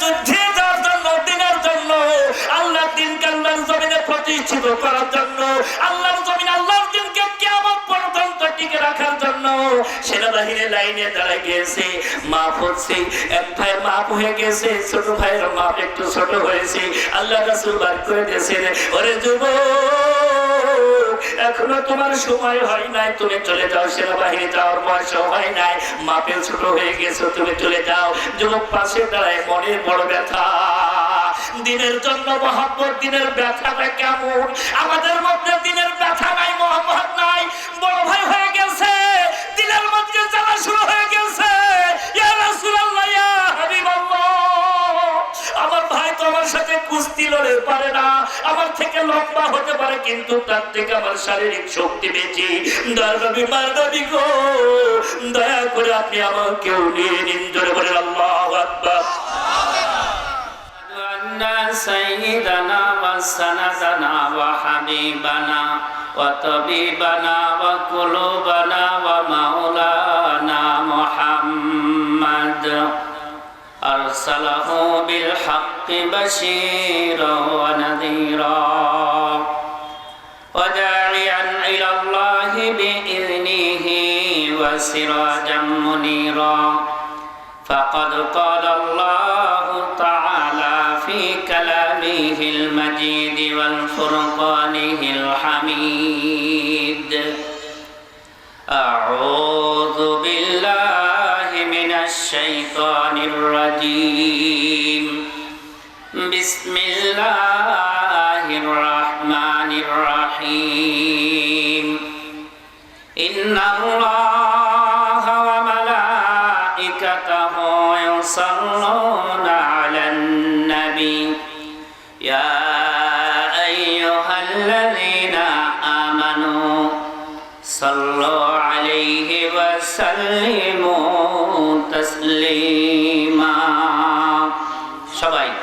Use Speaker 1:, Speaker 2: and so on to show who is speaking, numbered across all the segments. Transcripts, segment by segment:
Speaker 1: যুদ্ধে যাওয়ার জন্য, দিনের জন্য, আল্লাহর দিনকে আল্লাহর জমিনে প্রতিষ্ঠিত করার জন্য, আল্লাহর জমিনে আল্লাহর দিনকে কিয়ামত পর্যন্ত টিকে রাখার জন্য সেনাবাহিনী লাইনে দাঁড়ায় গিয়েছে। মাপ হচ্ছে, এক ভাইয়ের মাপ হয়ে গেছে, ছোট ভাইয়ের মাপ একটু ছোট হয়েছে। আল্লাহ রাসূল বার করে দিয়েছেন, ওরে যুবক, এখনো তোমার সময় হয় নাই, তুমি চলে যাও, সেনাবাহিনী যাওয়ার বয়স হয় নাই, মাপে ছোট হয়ে গেছো, তুমি চলে যাও। যুবক পাশে দাঁড়ায়, মনে বড় ব্যথা, দিনের জন্য মহব্বত, দিনের ব্যথাটা কেমন। আমাদের মধ্যে দিনের ব্যথা নাই, মহব্বত নাই, বড় ভাই হয়ে গেছে, দিনের মধ্যে জ্বালা শুরু হয়ে গেছে। ইয়া রাসূলুল্লাহ, ইয়া হাবিবাল্লাহ, আমার ভাই তো আমার সাথে কুস্তি লড়ে পারে না, আমার থেকে লম্বা হতে পারে, কিন্তু তার থেকে আমার শারীরিক শক্তি বেশি। দয়ানবী মানবী গো, দয়া করে আপনি আমাকে নিয়ে নিন। জোরে বলেন আল্লাহু আকবার।
Speaker 2: سيدنا وسندنا وحبيبنا وطبيبنا وقلوبنا ومولانا محمد أرسله بالحق بشيرا ونذيرا وداعيا إلى الله بإذنه وسراجا منيرا فقد قال الله تعالى في كلامه المجيد والفرقانه الحميد أعوذ بالله من الشيطان الرجيم بسم الله الرحمن الرحيم إن الله وملائكته يصلون على النبي يا أيها الذين آمنوا صلوا عليه وسلموا تسليما شباب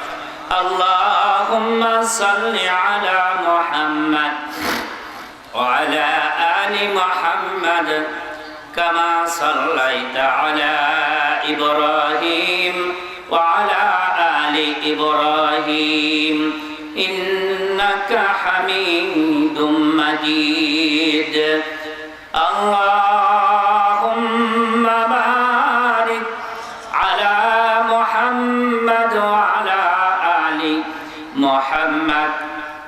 Speaker 2: اللهم صل على محمد وعلى آل محمد كما صليت على إبراهيم وعلى آل إبراهيم إنك حميد مجيد اللهم بارك على محمد وعلى آل محمد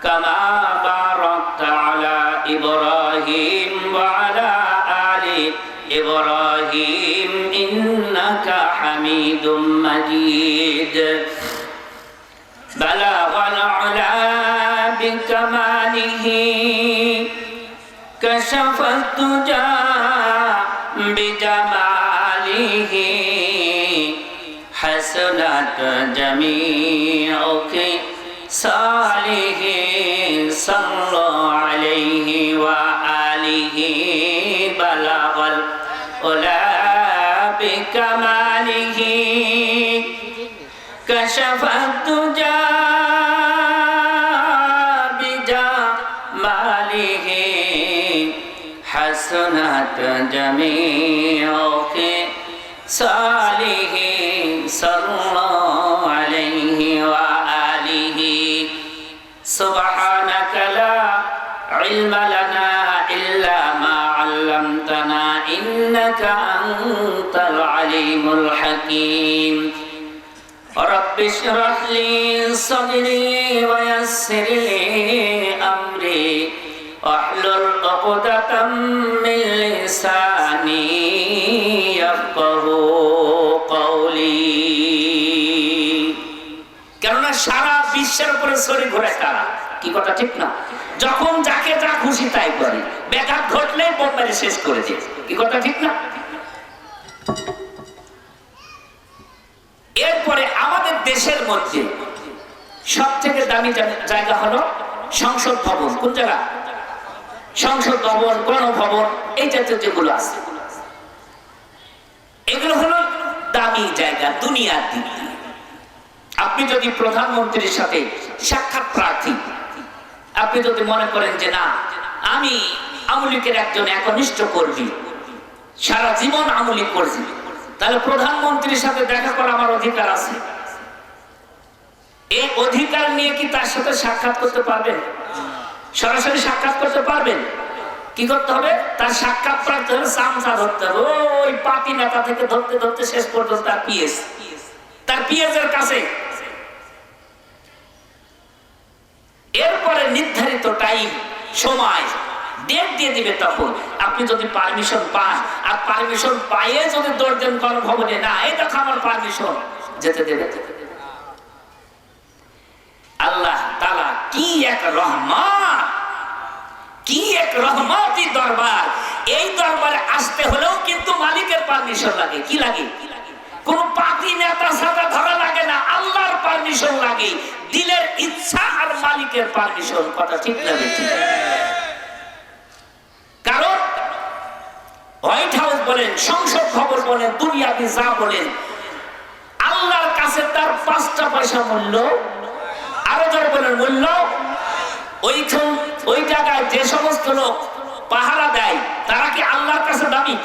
Speaker 2: كما باركت على إبراهيم وعلى آل إبراهيم إنك حميد مجيد بلغ العلا بكماله كشف الدجى بجماله حسنت جميع خصاله صلوا عليه وآله بلغ العلا بكماله كشف الدجى بجماله حسنت جميع خصاله صلوا عليه وآله سبحانك لا علم لنا إلا ما علمتنا إنك أنت العليم الحكيم رب اشرح لي صدري ويسر لي أمري واحلل عقدة من لساني يفقهوا قولي কেননা সারা বিশ্বের উপরে ছড়ি ঘোরে তারা, কি কথা ঠিক না? যখন যাকে যা খুশি তাই করে, ব্যাঘাত ঘটলে বোম্বারে শেষ করে দিয়ে, কি কথা ঠিক না? এরপরে আমাদের দেশের মধ্যে সব থেকে দামি জায়গা হলো সংসদ ভবন। কোন জায়গা? সংসদ ভবন, গণভবন, এই জাতীয় যেগুলো আছে, এগুলো হলো দামি জায়গা দুনিয়ার দিক দিয়ে। আপনি যদি প্রধানমন্ত্রীর সাথে সাক্ষাৎ প্রার্থী, আপনি যদি মনে করেন যে না, আমি আওয়ামী লীগের একজন একনিষ্ঠ কর্মী, সারা জীবন আওয়ামী লীগ করছি, তাহলে প্রধানমন্ত্রীর সাথে দেখা করা আমার অধিকার আছে। এই অধিকার নিয়ে কি তার সাথে সাক্ষাৎ করতে পারবেন? সরাসরি সাক্ষাৎ করতে পারবেন? কি করতে হবে? তার সাক্ষাৎ প্রাপ্ত হলে চামচা ধরতে হবে, ওই পাতি নেতা থেকে ধরতে ধরতে শেষ পর্যন্ত তার পিএস এর কাছে। এরপরে নির্ধারিত টাইম, সময়, ডেট দিয়ে দিবে। তখন আপনি যদি পারমিশন পান, আর পারমিশন পাইয়ে যদি দৌড় দেন গণভবনে, না এই দেখো আমার পারমিশন, যেতে দেবে। আল্লাহ তাআলা কি এক রহমান, কি এক রহমতি দরবার। এই দরবারে আসতে হলেও কিন্তু মালিকের পারমিশন লাগে। কি লাগে? কোন পাপী নেতা সাথে ধরা লাগে না, আল্লাহর পারমিশন লাগে, দিলের ইচ্ছা আর মালিকের পারমিশন। কথা ঠিক না বেঠিক? কারণ হোয়াইট হাউস বলেন, সংসদ ভবন বলেন, দুনিয়াবি যা বলেন, আল্লাহর কাছে তার 5টা পয়সা মূল্য, আরো যারা বলেন মূল্য। ওই জায়গায় যে সমস্ত লোক পাহারা দেয় তারা কি আল্লাহর কাছে দামি?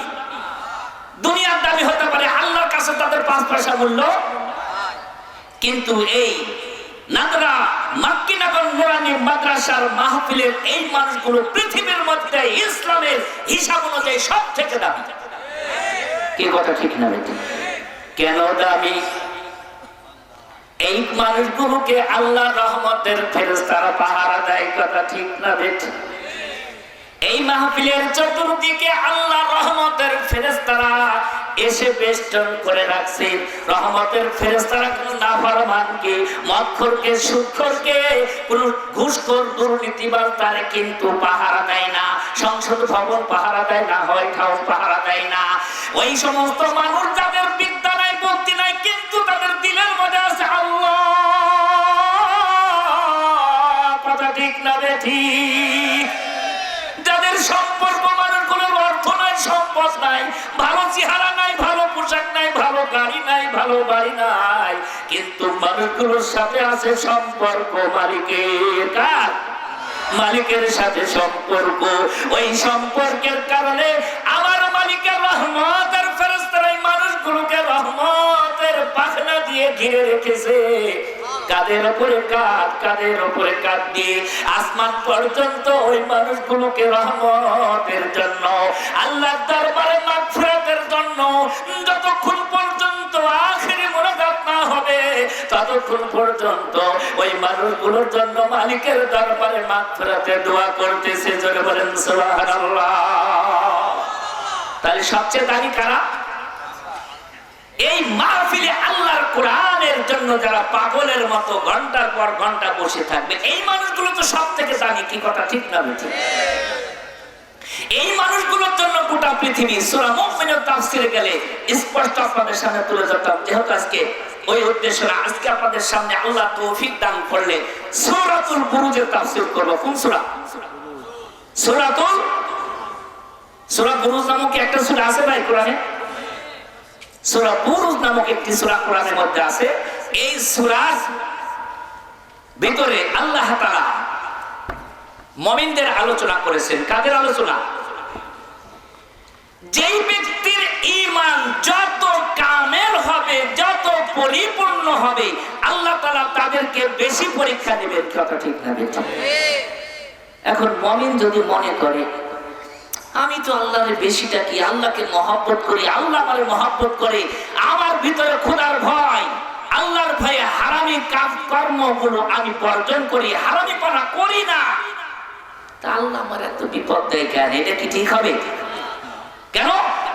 Speaker 2: দুনিয়ার দামি হতে পারে, আল্লাহর কাছে তাদের 5 পয়সা মূল্য। কিন্তু এই নাদরা মাক্কিনগর নুরানি মাদ্রাসার মাহফিলের এই মানুষগুলো পৃথিবীর মধ্যে ইসলামের হিসাব অনুযায়ী সব থেকে দামি। কি কথা ঠিক না বেঠিক? কেন দামি? এই মানুষগুলোকে আল্লাহর রহমতের ফেরেশতারা পাহারা দেয়। কথা ঠিক না বেঠিক? এই মাহফিলের চতুর্দিকে আল্লাহর রহমতের ফেরেশতারা এসে বেষ্টন করে রাখছে। রহমতের ফেরেশতারা কোন নাফরমানকে, মদখোরকে, সুদখোরকে, কোন ঘুষখোর, দুর্নীতিবাজ তারে কিন্তু পাহারা দেয় না। সংসদ ভবন পাহারা দেয় না, হোয়াইট হাউস পাহারা দেয় না। ওই সমস্ত মানুষ যাদের বিদ্যা নাই, বুদ্ধি নাই, কিন্তু তাদের দিলের মধ্যে আছে আল্লাহ। কথা ঠিক না বেঠিক? যাদের সম্পর্ক মানুষগুলোর অর্থ নাই, সম্পদ নাই, ভালো চেহারা নাই, ভালো পোশাক নাই, ভালো গাড়ি নাই, ভালো বাড়ি নাই, কিন্তু মানুষগুলোর সাথে আছে সম্পর্ক মালিকের। কার? মালিকের সাথে সম্পর্ক। ওই সম্পর্কের কারণে আমার মালিকের রহমতের ফেরেশতারা এই মানুষগুলোকে রহমতের পাখনা দিয়ে ঘিরে রেখেছে। কাদের উপরে কাঁধ, কাদের উপরে কাঁধ দিয়ে আসমান পর্যন্ত ওই মানুষগুলোকে রহমতের জন্য, আল্লাহর দরবারে মাগফিরাতের জন্য, যতক্ষণ পর্যন্ত আখিরি মুনাজাত না হবে ততক্ষণ পর্যন্ত ওই মানুষগুলোর জন্য মালিকের দরবারে মাগফিরাতের দোয়া করতেছে। জোরে বলেন সুবহানাল্লাহ। তাহলে সবচেয়ে দামি কারা? এই মাহফিলে আল্লাহর কোরআনের জন্য যারা পাগলের মতো ঘন্টার পর ঘন্টা বসে থাকবে, এই মানুষগুলো তো সব থেকে দামি। কি কথা ঠিক না বেঠিক? এই মানুষগুলোর জন্য গোটা পৃথিবী। সূরা মুমিনের তাফসিরে গেলে স্পষ্ট আপনাদের সামনে তুলে ধরতাম, যেহেতু আজকে ওই উদ্দেশ্য না। আজকে আপনাদের সামনে আল্লাহ তৌফিক দান করলে সূরাতুল বুরুজের তাফসীর করব। কোন সূরা? সূরা বুরুজ নামক একটা সূরা আছে ভাই কোরআনে। সূরা বুরুজ নামক একটি সূরা কোরআনের মধ্যে আছে। এই সূরার ভিতরে আল্লাহ তাআলা মুমিনদের আলোচনা করেছেন। কাদের আলোচনা? যেই ব্যক্তির ঈমান যত কামেল হবে, যত পরিপূর্ণ হবে, আল্লাহ তাআলা তাদেরকে বেশি পরীক্ষা নেবেন। কথা ঠিক না বেঠিক? এখন মুমিন যদি মনে করে আমি তো আল্লাহর বেশিটা কি, আল্লাহকে মহব্বত করি, আল্লাহ আমারে মহব্বত করে, আমার ভিতরে খোদার ভয়, আল্লাহর ভয়ে হারামি কর্মগুলো আমি বর্জন করি, হারামিপনা করি না, তা আল্লাহ আমার এত বিপদ দেয় কেন? এটা কি ঠিক হবে? কেন?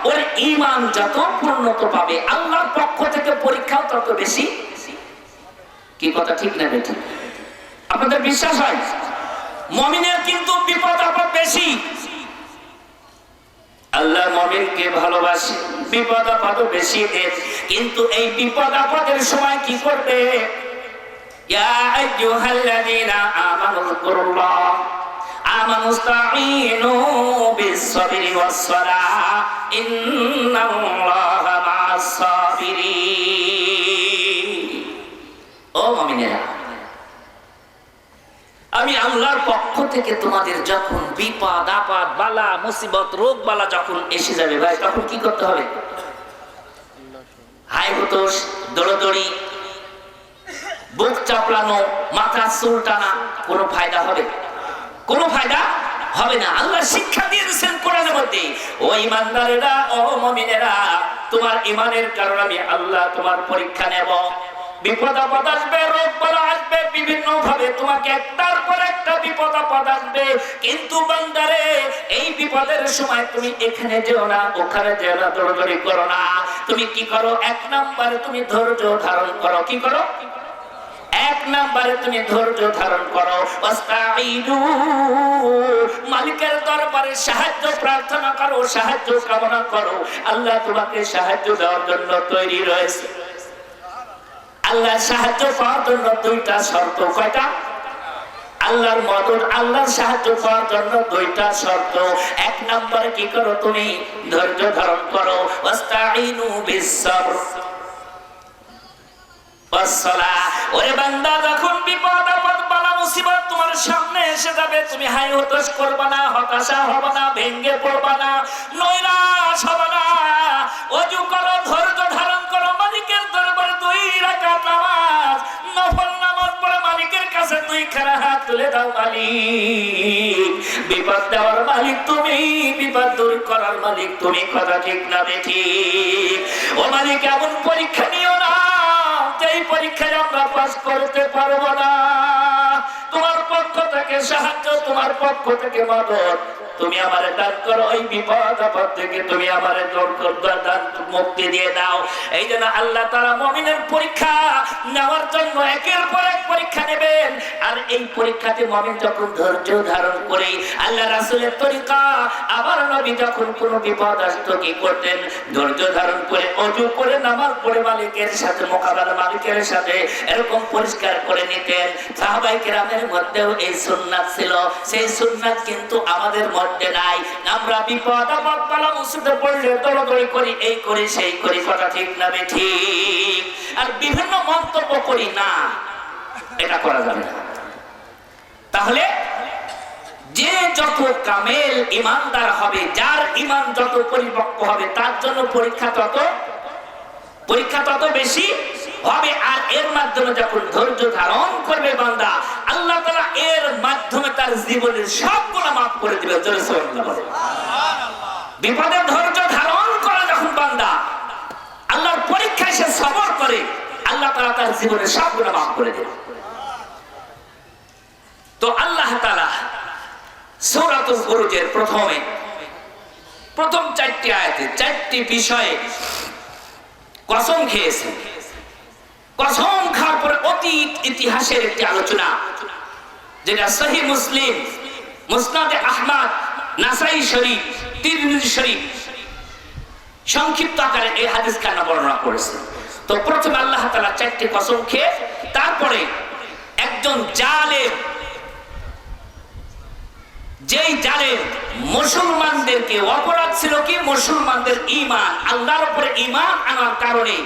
Speaker 2: ওর ঈমান যত পূর্ণতা পাবে, আল্লাহর পক্ষ থেকে পরীক্ষাও তত বেশি। কি কথা ঠিক না বেঠিক? আপনাদের বিশ্বাস হয়? মুমিনের কিন্তু বিপদ আপদ বেশি। আল্লাহ মুমিনকে ভালোবাসে, বিপদ আপদ বেশি দেন, কিন্তু এই বিপদ আপদের সময় কি করবে? ইয়া আইয়ুহাল্লাযীনা আমানু যকুরুল্লাহ আমানুস্তাঈনু বিস-সাবরি ওয়াস-সালাহ ইন্নাল্লাহা মা'আস-সাবিরিন। ও মুমিনেরা, আমি আল্লাহর পক্ষ থেকে তোমাদের যখন বিপদ আপদ, বালা মুসিবত, রোগ বালা যখন এসে যাবে ভাই, তখন কি করতে হবে? হাই হুতোষ, দৌড়দৌড়ি, বুক চাপড়ানো, মাথা চুল টানা কোনো ফায়দা হবে? কোনো ফায়দা হবে না। আল্লাহ শিক্ষা দিয়ে দিয়েছেন কোরআনের মধ্যে, ও ইমানদারেরা, ও মুমিনেরা, তোমার ইমানের কারণে আমি আল্লাহ তোমার পরীক্ষা নেব। বিপদ আপদ আসবে, রোগ বালা আসবে, বিভিন্ন ভাবে তোমাকে একটার পর একটা বিপদ আপদ আসবে। কিন্তু বান্দারে, এই বিপদের সময় তুমি এখানে যেও না, ওখানে যেও না, দৌড়াদৌড়ি করো না। তুমি কি করো? এক নম্বরে তুমি ধৈর্য ধারণ করো। কি করো? এক নম্বরে তুমি ধৈর্য ধারণ করো। ওয়াস্তাঈনু, মালিকের দরবারে সাহায্য প্রার্থনা করো, সাহায্য কামনা করো। আল্লাহ তোমাকে সাহায্য দেওয়ার জন্য তৈরি রয়েছে। আল্লাহ সাহায্য পাওয়ার জন্য দুইটা শর্ত। কয়টা? আল্লাহর মদদ, আল্লাহর সাহায্য পাওয়ার জন্য দুইটা শর্ত। এক নম্বরে কি করো? তুমি ধৈর্য ধারণ করো। ওয়াস্তাঈনু বিস-সাবর ওয়াস-সালাহ। ওরে বান্দা, যখন বিপদ আপদ বালা মুসিবত তোমার সামনে এসে যাবে, তুমি হাই হতাশ করবে না, হতাশা হবে না, ভেঙ্গে পড়বে না, নৈরাশ হবে না। ওযু করো, ধৈর্য ধারণ করো, মালিকের দরবারে 2 রাকাত নামাজ, নফল নামাজ পড়ে মালিকের কাছে 2 খানা হাত তুলে দাও। মালিক, বিপদ দেওয়ার মালিক তুমি, বিপদ দূর করার মালিক তুমি। কথা ঠিক না বেঠিক? ও মালিক, এমন পরীক্ষা নিও না যেই পরীক্ষায় আমরা পাস করতে পারবো না। তোমার পক্ষ থেকে সাহায্য, তোমার পক্ষ থেকে মদদ তুমি আমারে দান করো। ওই বিপদ আপদ থেকে তুমি আমারে দান মুক্তি দিয়ে দাও। এই জন্য আল্লাহ তাআলা মুমিনের পরীক্ষা নেওয়ার জন্য একের পর এক পরীক্ষা নেবেন। আর এই পরীক্ষাতে মুমিন যখন ধৈর্য ধারণ করে, আল্লাহ রাসূলের তরিকা, আবার নবী যখন কোনো বিপদ আসতো কি করতেন? ধৈর্য ধারণ করে, ওযু করে, নামাজ পড়ে মালিকের সাথে মোকাবেলা, মালিকের সাথে এরকম পরিষ্কার করে নিতেন। সাহাবায়ে কেরামের মধ্যেও এই সুন্নাত ছিল। সেই সুন্নাত কিন্তু আমাদের মধ্যে নাই। আমরা বিপদ আপদ বালা মুসিবতে পড়লে দৌড়াদৌড়ি করি, এই করি সেই করি। কথা ঠিক না বেঠিক? আর বিভিন্ন মন্তব্য করি না, এটা করা যাবে না। তাহলে যে যত কামেল ইমানদার হবে, যার ইমান যত পরিপক্ক হবে, তার জন্য পরীক্ষা তত বেশি হবে। আর এর মাধ্যমে যখন ধৈর্য ধারণ করবে বান্দা, আল্লাহ তাআলা এর মাধ্যমে তার জীবনের সব গুনাহ মাফ করে দিবে। জোরে সুবহানাল্লাহ বলে। বিপদে ধৈর্য ধারণ করে যখন বান্দা আল্লাহর পরীক্ষায় সে সবর করে, আল্লাহ তাআলা তার জীবনের সব গুনাহ মাফ করে দিবে। তো আল্লাহ তাআলা সূরাতুল বুরুজের প্রথম 4টি আয়াতে 4টি বিষয়ে কসম খেয়েছেন। কসম খাওয়ার পরে অতীত ইতিহাসের একটি আলোচনা, যেটা সহিহ মুসলিম, মুসনাদে আহমদ, নাসাই শরীফ, তিরমিজি শরীফ সংক্ষিপ্ত আকারে এই হাদিস কানা বর্ণনা করেছেন। তো প্রথমে আল্লাহ তাআলা 4টি কসম খেয়ে, তারপরে একজন জালেম, যেই জালেম মুসলমানদেরকে, অপরাধ ছিল কি? মুসলমানদের ঈমান, আল্লাহর উপরে ঈমান আনার কারণে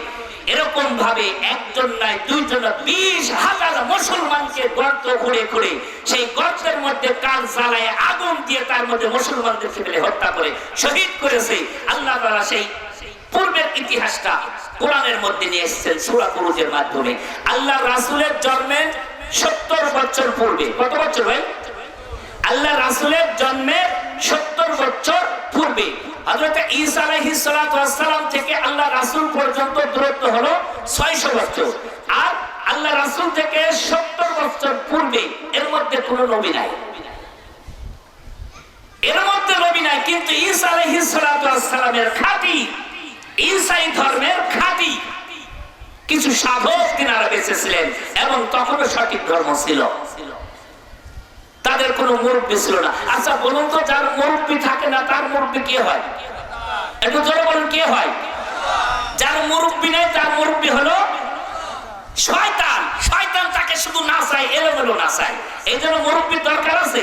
Speaker 2: এরকম ভাবে একজন নয়, দুইজন না, 20,000 মুসলমানকে গর্ত খুঁড়ে সেই গর্তের মধ্যে কাঠ জ্বালায়, আগুন দিয়ে তার মধ্যে মুসলমানদেরকে ফেলে হত্যা করে শহীদ করেছে। আল্লাহ তাআলা সেই পূর্বের ইতিহাসটা কোরআনের মধ্যে নিয়ে এসেছেন সূরা বুরুজের মাধ্যমে। আল্লাহ রাসূলের জন্মের 70 বছর পূর্বে, কত বছর ভাই? আল্লাহ রাসূলের জন্মের 70 বছর পূর্বে হযরত ঈসা আলাইহিস সালাতু ওয়াস সালাম থেকে আল্লাহ রাসূল পর্যন্ত দূরত্ব হলো 600 বছর। আর আল্লাহ রাসূল থেকে 70 বছর পূর্বে এর মধ্যে কোনো নবী নাই, কিন্তু ঈসা আলাইহিস সালাতু ওয়াস সালামের খাঁটি ঈসাই ধর্মের খাঁটি কিছু সাধক তিনারা বেঁচে ছিলেন, এবং তখনও সঠিক ধর্ম ছিল। তাদের কোনো মুরব্বী ছিল না। আচ্ছা বলুন তো, যার মুরব্বী থাকে না তার মুরব্বী কে হয়? একটু জোরে বলুন, কে হয়? যার মুরব্বী নেই তার মুরব্বী হলো শয়তান। শয়তান তাকে শুধু নাচায়, এলোমেলো নাচায়। এই জন্য মুরব্বীর দরকার আছে।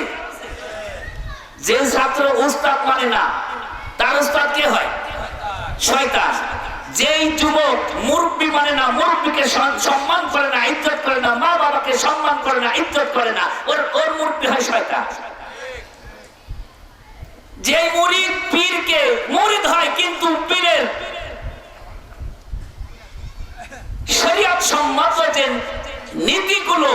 Speaker 2: যে ছাত্র উস্তাদ মানে না, তার উস্তাদ কে হয়? শয়তান। যেই যুবক মুরব্বী মানে না, মুরব্বীকে সম্মান করে না, ইজ্জত করে না, মা বাবাকে সম্মান করে না, ইজ্জত করে না, ওর মুরব্বী হয় শয়তান। যে মুরিদ পীরকে মুরিদ হয়, কিন্তু পীরের শরীয়ত সম্মত যে নীতিগুলো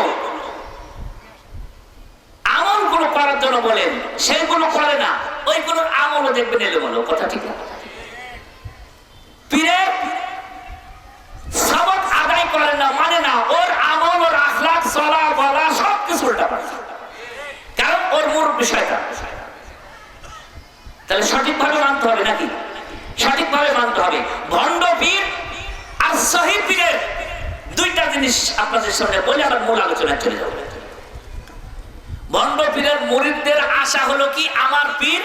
Speaker 2: আমলগুলো করার জন্য বলেন, সেইগুলো করে না, ওইগুলোর আমলও দেখবেন এলোমেলো। কথা ঠিক না? পীরের সবক আদায় করে না, মানে না, ওর আমল, ওর আখলাক, চলা বলা সবকিছু উল্টাপাল্টা, কারণ ওর মূল বিষয়টা। তাহলে সঠিকভাবে মানতে হবে নাকি? সঠিকভাবে মানতে হবে। ভণ্ড পীর আর সহি পীরের দুইটা জিনিস আপনাদের সামনে বলে আবার মূল আলোচনায় চলে যাবো। ভণ্ড পীরের মুরিদদের আশা হলো কি, আমার পীর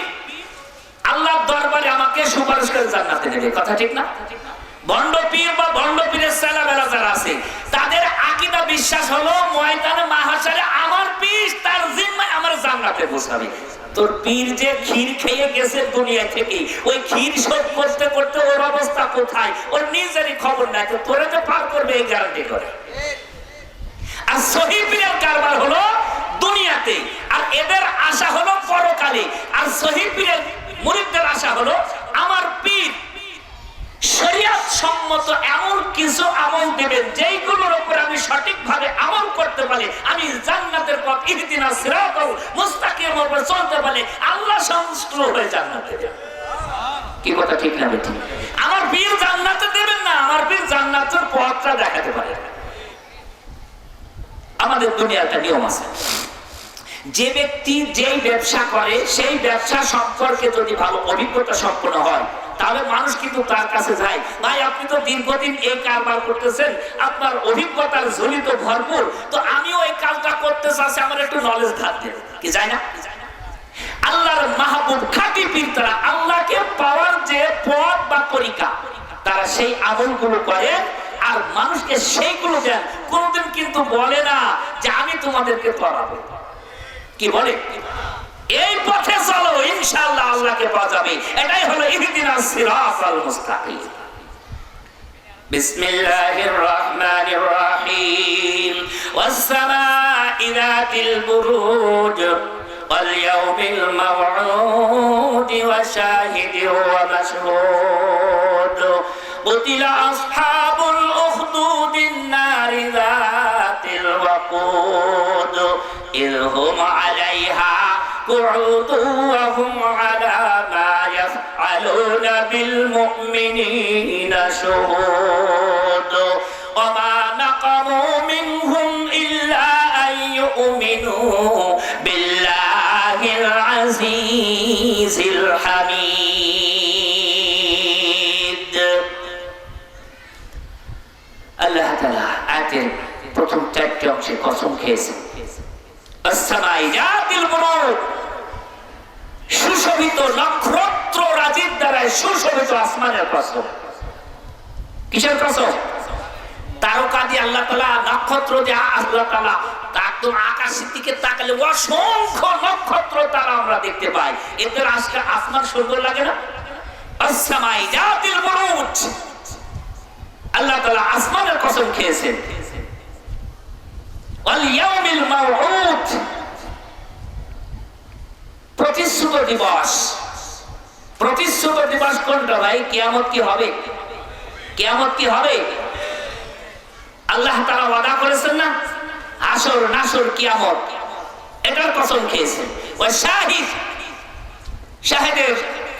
Speaker 2: আল্লাহর দরবারে আমাকে সুপারিশ করে জান্নাতে নেবে। কথা ঠিক না? ভণ্ড পীর বা ভণ্ড পীরের ছেলেবেলা যারা আছে, তাদের আকীদা বিশ্বাস হলো ময়দানে মাহশারে আমার পীর তার জিম্মায় আমার জান্নাতে পৌঁছাবে। তোর পীর যে ক্ষীর খেয়ে গেছে দুনিয়া থেকে, ওই ক্ষীর শোধ করতে করতে ওর অবস্থা কোথায় ওর নিজেরই খবর নাই, তো তোরে তো পার করবে এই গ্যারান্টি করে। আর সহি পীরের কারবার হলো দুনিয়াতে, আর এদের আশা হলো পরকালে। আর সহি পীরের মুরিদদের আশা হলো আমার পীর শরীয়ত সম্মত এমন কিছু আমল দেবেন যেইগুলোর উপর আমি সঠিকভাবে আমল করতে পারি, আমি জান্নাতের পথ ইহদিনাস সিরাতাল মুস্তাকিমের উপর চলতে পারি, আল্লাহ সন্তুষ্ট হয়ে জান্নাতে দেবেন। কি কথা ঠিক না বেঠিক? আমার পীর জান্নাতে দেবেন না, আমার পীর জান্নাতের পথটা দেখাতে পারে। আমাদের দুনিয়াটা নিয়ম আছে, যে ব্যক্তি যেই ব্যবসা করে সেই ব্যবসা সম্পর্কে যদি ভালো অভিজ্ঞতা সম্পন্ন হয়, তাহলে মানুষ কিন্তু তার কাছে যায়, ভাই আপনি তো দীর্ঘদিন এই কারবার করতেছেন, আপনার অভিজ্ঞতার ঝুলি তো ভরপুর, তো আমিও এই কাজটা করতে চাচ্ছি, আমার একটু নলেজ ধার দেন। কি যায় না? আল্লাহর মাহবুব খাঁটি পীর তারা আল্লাহকে পাওয়ার যে পথ বা তরিকা, তারা সেই আমলগুলো করে আর মানুষকে সেইগুলো দেন। কোনদিন কিন্তু বলে না যে আমি তোমাদেরকে পড়াবো। কি বলে? এই পথে চলো, ইনশাআল্লাহ আল্লাহকে পাওয়া যাবে। এটাই হলো ইহদিনাস সিরাতাল মুস্তাকিম। বিসমিল্লাহির রহমানির রহিম। ওয়াস সামাই যাতিল বুরুজ ওয়াল ইয়াউমিল মাওউদ ওয়া শাহিদিন ওয়া মাশহুদ কুতিলা আসহাবুল উখদুদিন নারি যাতিল ওয়াকুদ إذ هم عليها قعود وهم على ما يفعلون بالمؤمنين شهود وما نقموا منهم إلا أن يؤمنوا بالله العزيز الحميد. الله تعالى آتين প্রথম চারটি অংশে কসম খেয়েছে। সুশোভিত নক্ষত্র রাজির দ্বারা সুশোভিত আসমানের কসম। কিসের কসম? তারকা দিয়ে আল্লাহ তাআলা, নক্ষত্র দিয়ে আল্লাহ তাআলা, একদম আকাশের দিকে তাকালে অসংখ্য নক্ষত্র তারা আমরা দেখতে পাই। এদের আজকে আসমান সুন্দর লাগে না? আসসামাই জাতিল বুরুজ, আল্লাহ তাআলা আসমানের কসম খেয়েছেন। প্রতিশ্রুত দিবস। প্রতিশ্রুত দিবস কোনটা ভাই? কিয়ামত কি হবে? কিয়ামত কি হবে? আল্লাহ তাআলা ওয়াদা করেছেন না, হাসর নাসর কিয়ামত, এটার কসম খেয়েছেন। ওয়া শাহিদ, শাহিদের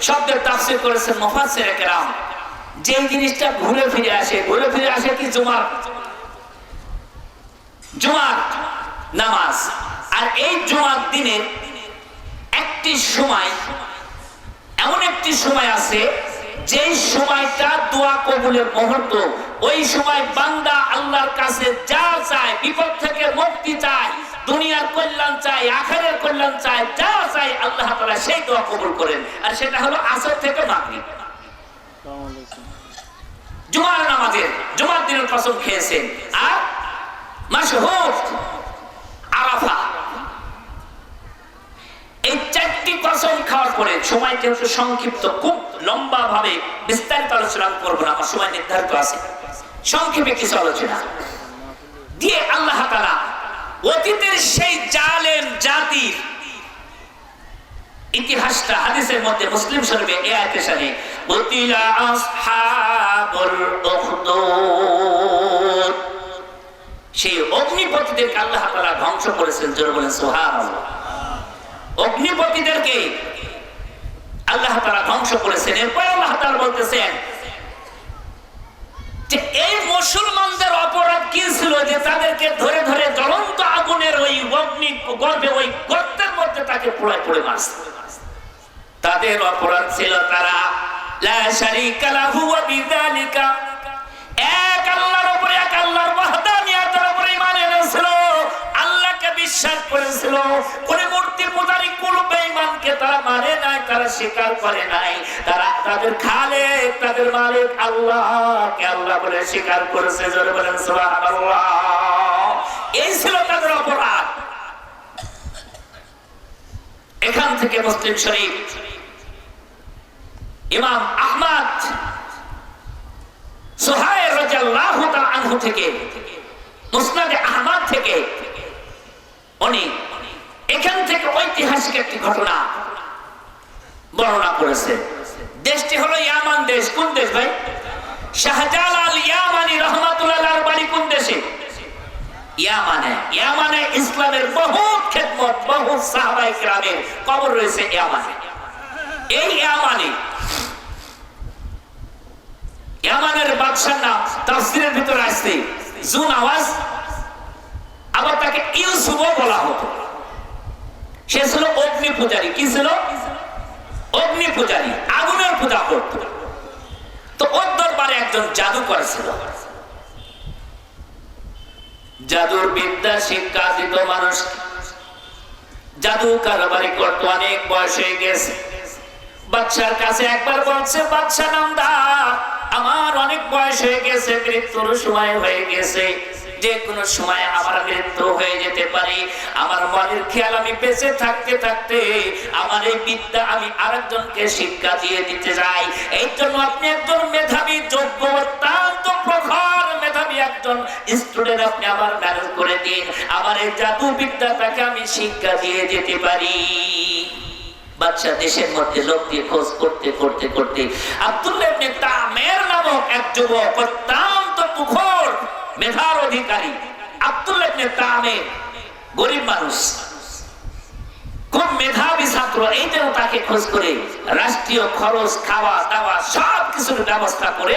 Speaker 2: শব্দের তাফসীর করেছেন মুফাসসিরে কেরাম। যে জিনিসটা ঘুরে ফিরে আসে, ঘুরে ফিরে আসে কি? জুমার নামাজ। আর এই জুমার দিনের একটি সময়, এমন একটি সময় আছে যেই সময়টা দোয়া কবুলের মুহূর্ত। ওই সময় বান্দা আল্লাহর কাছে যা চায়, বিপদ থেকে মুক্তি চায়, দুনিয়ার কল্যাণ চায়, আখিরাতের কল্যাণ চায়, যা চায় আল্লাহ তাআলা সেই দোয়া কবুল করেন। আর সেটা হলো আসর থেকে মাগরিব। জুমার নামাজের, জুমার দিনের কসম খেয়েছেন। আর মাশহুদ, আরাফা, এই চারটি কসম খাওয়ার পরে সময় যেহেতু সংক্ষিপ্ত, খুব লম্বা ভাবে বিস্তারিত আলোচনা করবো না, আমার সময় নির্ধারিত আছে। সংক্ষেপে কিছু আলোচনা দিয়ে আল্লাহ তাআলা অতীতের সেই জালেম জাতির ইতিহাসটা হাদিসের মধ্যে, মুসলিম শরীফে এই আয়াতের সাথে কুতিলা আসহাবুল উখদুদ, সেই অগ্নিপতিদেরকে আল্লাহ তাআলা ধ্বংস করেছেন। জোরে বলেন সুবহানাল্লাহ। অগ্নিপতিদেরকে আল্লাহ তাআলা ধ্বংস করেছেন। এরপর আল্লাহ তাআলা বলতেছেন যে এই মুসলমানদের অপরাধ কি ছিল যে তাদেরকে ধরে ধরে জ্বলন্ত আগুনের ওই অগ্নি গর্ভে ওই গর্তের মধ্যে তাকে পোড়ায় পোড়ে মারছে। তাদের অপরাধ ছিল তারা লা শারীকা লাহু ওয়া বিযালিকা এক আল্লাহর উপরে এক আল্লাহর ওয়াহদানিয়তের উপরে ঈমান এনেছিল, আল্লাহকে বিশ্বাস করেছিল। কোন মূর্তির পূজারী কোন বেঈমানকে তারা মানে নাই, তারা স্বীকার করে নাই। তারা তাদের খালেক তাদের মালিক আল্লাহকে আল্লাহ বলে স্বীকার করেছে। জোরে বলেন সুবহানাল্লাহ। এই ছিল তাদের অপরাধ। এখান থেকে মুসলিম শরীফ ইমাম আহমদ সুহাইর রাদিয়াল্লাহু তাআলা আনহু থেকে মুসনাদে আহমদ থেকে উনি এখান থেকে ঐতিহাসিক একটি ঘটনা বর্ণনা করেছেন। দেশটি হলো ইয়ামান দেশ। কোন দেশ ভাই? শাহজালাল ইয়ামানি রাহমাতুল্লাহর বাড়ি কোন দেশে? ইয়ামানে। ইয়ামানে ইসলামের বহুত খেদমত বহুত সাহাবায়ে কেরামের কবর রয়েছে ইয়ামানে। এই ইয়ামানের বাদশার নাম তাফসীরের ভিতরে আসছে জুনাওয়াজ, আবার তাকে ইউসুফও বলা হতো। সে ছিল অগ্নি পূজারী। কি ছিল? অগ্নি পূজারী, আগুনের পূজা করত। তো ওর দরবারে একজন জাদুকর ছিল, জাদুর বিদ্যা শিক্ষা দিত মানুষ। জাদু কারবারি করতো, অনেক বয়স হয়ে গেছে। বাদশার কাছে একবার বলছে, বাদশা নামদার আমার অনেক বয়স হয়ে গেছে, মৃত্যুর সময় হয়ে গেছে, যে কোনো সময় আমার মৃত্যু হয়ে যেতে পারে। আমার মনের খেয়াল আমি বেঁচে থাকতে থাকতে আমার এই বিদ্যা আমি আরেকজনকে শিক্ষা দিয়ে দিতে চাই। এই জন্য আপনি একজন মেধাবী যোগ্য অত্যন্ত প্রখর মেধাবী একজন স্টুডেন্ট আপনি আমার ম্যানেজ করে দিন, আমার এই জাদু বিদ্যাটাকে আমি শিক্ষা দিয়ে যেতে পারি। বাদশা দেশের মধ্যে লোক দিয়ে খোঁজ করতে করতে করতে আব্দুল্লাহ ইবনে তামের নামক এক যুবক অত্যন্ত তুখোর মেধার অধিকারী। আব্দুল্লাহ ইবনে তামের গরিব মানুষ, খুব মেধাবী ছাত্র। এই জন্য তাকে খোঁজ করে রাষ্ট্রীয় খরচ খাওয়া দাওয়া সব কিছুর ব্যবস্থা করে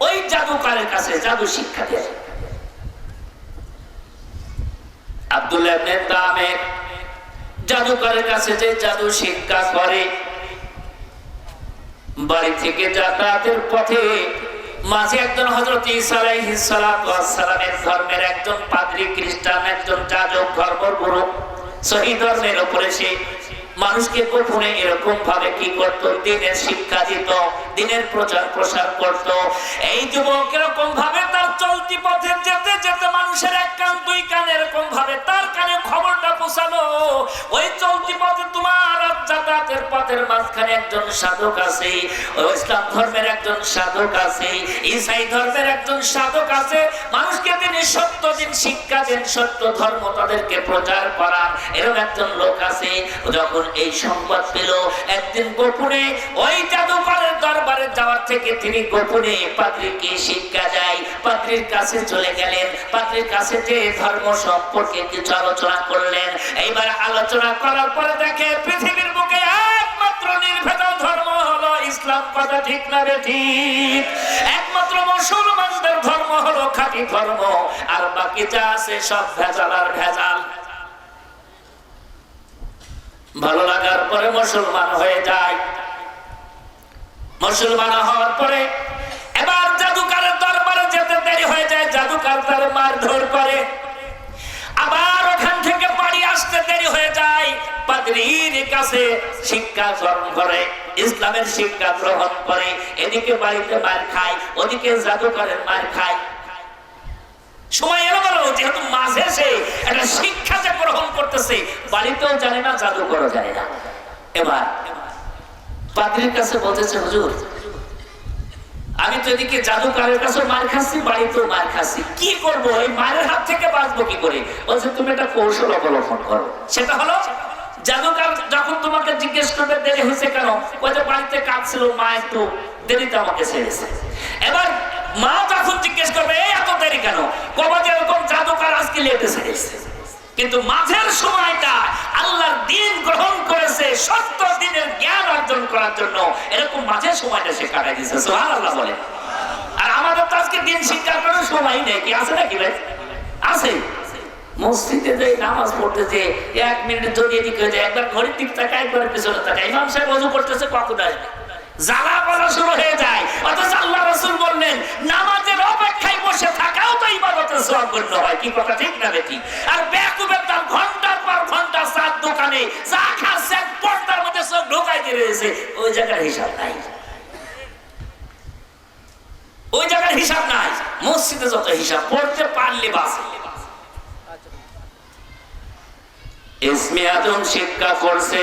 Speaker 2: ওই জাদুকারের কাছে জাদু শিক্ষা দেয়। আব্দুল্লাহ ইবনে তামের জাদুকরের কাছে যে জাদু শিক্ষা করে, বাড়ি থেকে যাতায়াতের পথে মাঝে একজন হযরত ঈসা আলাইহিস সালাতু ওয়াস সালামের ধর্মের একজন পাদ্রী, খ্রিস্টান একজন যাজক, ধর্মগুরু সহি ধর্মের উপরে সে মানুষকে গোপনে এরকম ভাবে কি করত, দিনের শিক্ষা দিত, দিনের প্রচার প্রসার করত। এই যুবক এরকম ভাবে তার চলতি পথে যেতে যেতে মানুষের এক কান দুই কান এরকম ভাবে তার কানে খবরটা পৌঁছালো, ওই চলতি পথে তোমার যাতায়াতের পথের মাঝখানে একজন সাধক আছে, ইসলাম ধর্মের একজন সাধক আছে, ঈসাই ধর্মের একজন সাধক আছে, মানুষকে তিনি সত্য দিন শিক্ষা দেন, সত্য ধর্ম তাদেরকে প্রচার করান, এরকম একজন লোক আছে। যখন এই সংবাদ পেল, একদিন গোপনে ওই জাদুকরের দরবারে যাওয়ার থেকে তিনি গোপনে পাদ্রীকে শিক্ষা দেয়, পাদ্রীর কাছে চলে গেলেন। পাদ্রীর কাছে যে ধর্ম সম্পর্কে কিছু আলোচনা করলেন। এইবার আলোচনা করার পরে দেখে পৃথিবীর বুকে একমাত্র নির্ভেজাল ধর্ম হলো ইসলাম। কথা ঠিক না রে ঠিক? একমাত্র মুসলমানদের ধর্ম হলো খাঁটি ধর্ম, আর বাকি যা আছে সব ভেজাল আর ভেজাল। ভালো লাগার পরে মুসলমান হয়ে যায়। মুসলমান হওয়ার পরে এবার জাদুকারের দরবারে যেতে দেরি হয়ে যায়, জাদুকার তার মারধর করে। আবার ওখান থেকে বাড়ি আসতে দেরি হয়ে যায়, পাদ্রীর কাছে শিক্ষা গ্রহণ করে, ইসলামের শিক্ষা গ্রহণ করে। এদিকে বাড়িতে মার খায়, ওদিকে জাদুকারের মার খায়। সময় এলো বলো, যেহেতু মাঝে সে একটা শিক্ষা যে গ্রহণ করতেছে, বাড়িতেও জানে না, জাদুকরও জানে না। এবার পাদ্রীর কাছে বলতেছে, হুজুর আমি তো এদিকে জাদুকারের কাছে মার খাচ্ছি, বাড়িতেও মার খাচ্ছি, কি করবো? এই মায়ের হাত থেকে বাঁচবো কি করে? বলছে তুমি একটা কৌশল অবলম্বন করো। সেটা হলো, জাদুকার যখন তোমাকে জিজ্ঞেস করবে দেরি হয়েছে কেন, ওই যে বাড়িতে কাজ ছিল, মা একটু দেরিতে আমাকে ছেড়েছে। এবার মা যখন জিজ্ঞেস করবে এত দেরি কেন, কবে যে এরকম জাদুকর সিলেটে ছেড়েছে, কিন্তু মাঝের সময়টা আল্লাহর দিন গ্রহণ করেছে সত্য দিনের জ্ঞান অর্জন করার জন্য, এরকম মাঝের সময়টা সে কাটাই দিয়েছে। সুবহানাল্লাহ বলে। আর আমাদের তো আজকে দিন শিক্ষার কোনো সময় নেই, কি আছে নাকি ভাই? আছে। মসজিদে যে নামাজ পড়তে যে 1 মিনিট যদি এদিক হয়ে যায়, একবার ঘড়ির দিক তাকায়, একবার পিছনে তাকায়, ইমাম সাহেব ওযু করতেছে কখন আসবে, জ্বালা করা শুরু হয়ে যায়। অথচ আল্লাহ রাসূল বললেন নামাজের অপেক্ষায় বসে থাকাও তো ইবাদতের সওয়াব গণ্য হয়। কি কথা ঠিক না বেটি? আর বেকুবের তার ঘন্টার পর ঘন্টা চার দোকানে চা খাচ্ছে, পর্দার মধ্যে সব ঢোকাই দিয়ে রয়েছে, ওই জায়গার হিসাব নাই, ওই জায়গার হিসাব নাই। মসজিদে যত হিসাব পড়তে পারলে বাসে। ইসমে আজম শিক্ষা করছে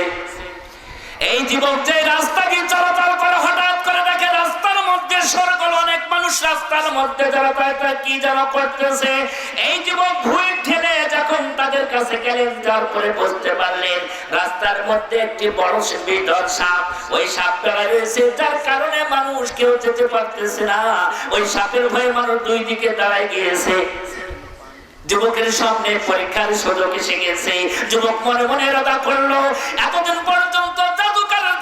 Speaker 2: এই যুবক যে রাস্তা দিয়ে চলাচল করে হঠাৎ করে দেখে রাস্তার মধ্যে সরগোল অনেক মানুষ রাস্তার মধ্যে যারা কি যেন করতেছে। এই যুবক ভুঁই ঠেলে যখন তাদের কাছে গেলেন, যাওয়ার পরে বুঝতে পারলেন রাস্তার মধ্যে একটি বড় বিষধর সাপ, ওই সাপ দাঁড়ায় রয়েছে, যার কারণে মানুষ কেউ যেতে পারতেছে না। ওই সাপের ভয়ে মানুষ দুই দিকে দাঁড়ায় গিয়েছে। যুবকের সামনে পরীক্ষার সুযোগ এসে গেছে। যুবক মনে মনে ইরাদা করলো, এতদিন পর্যন্ত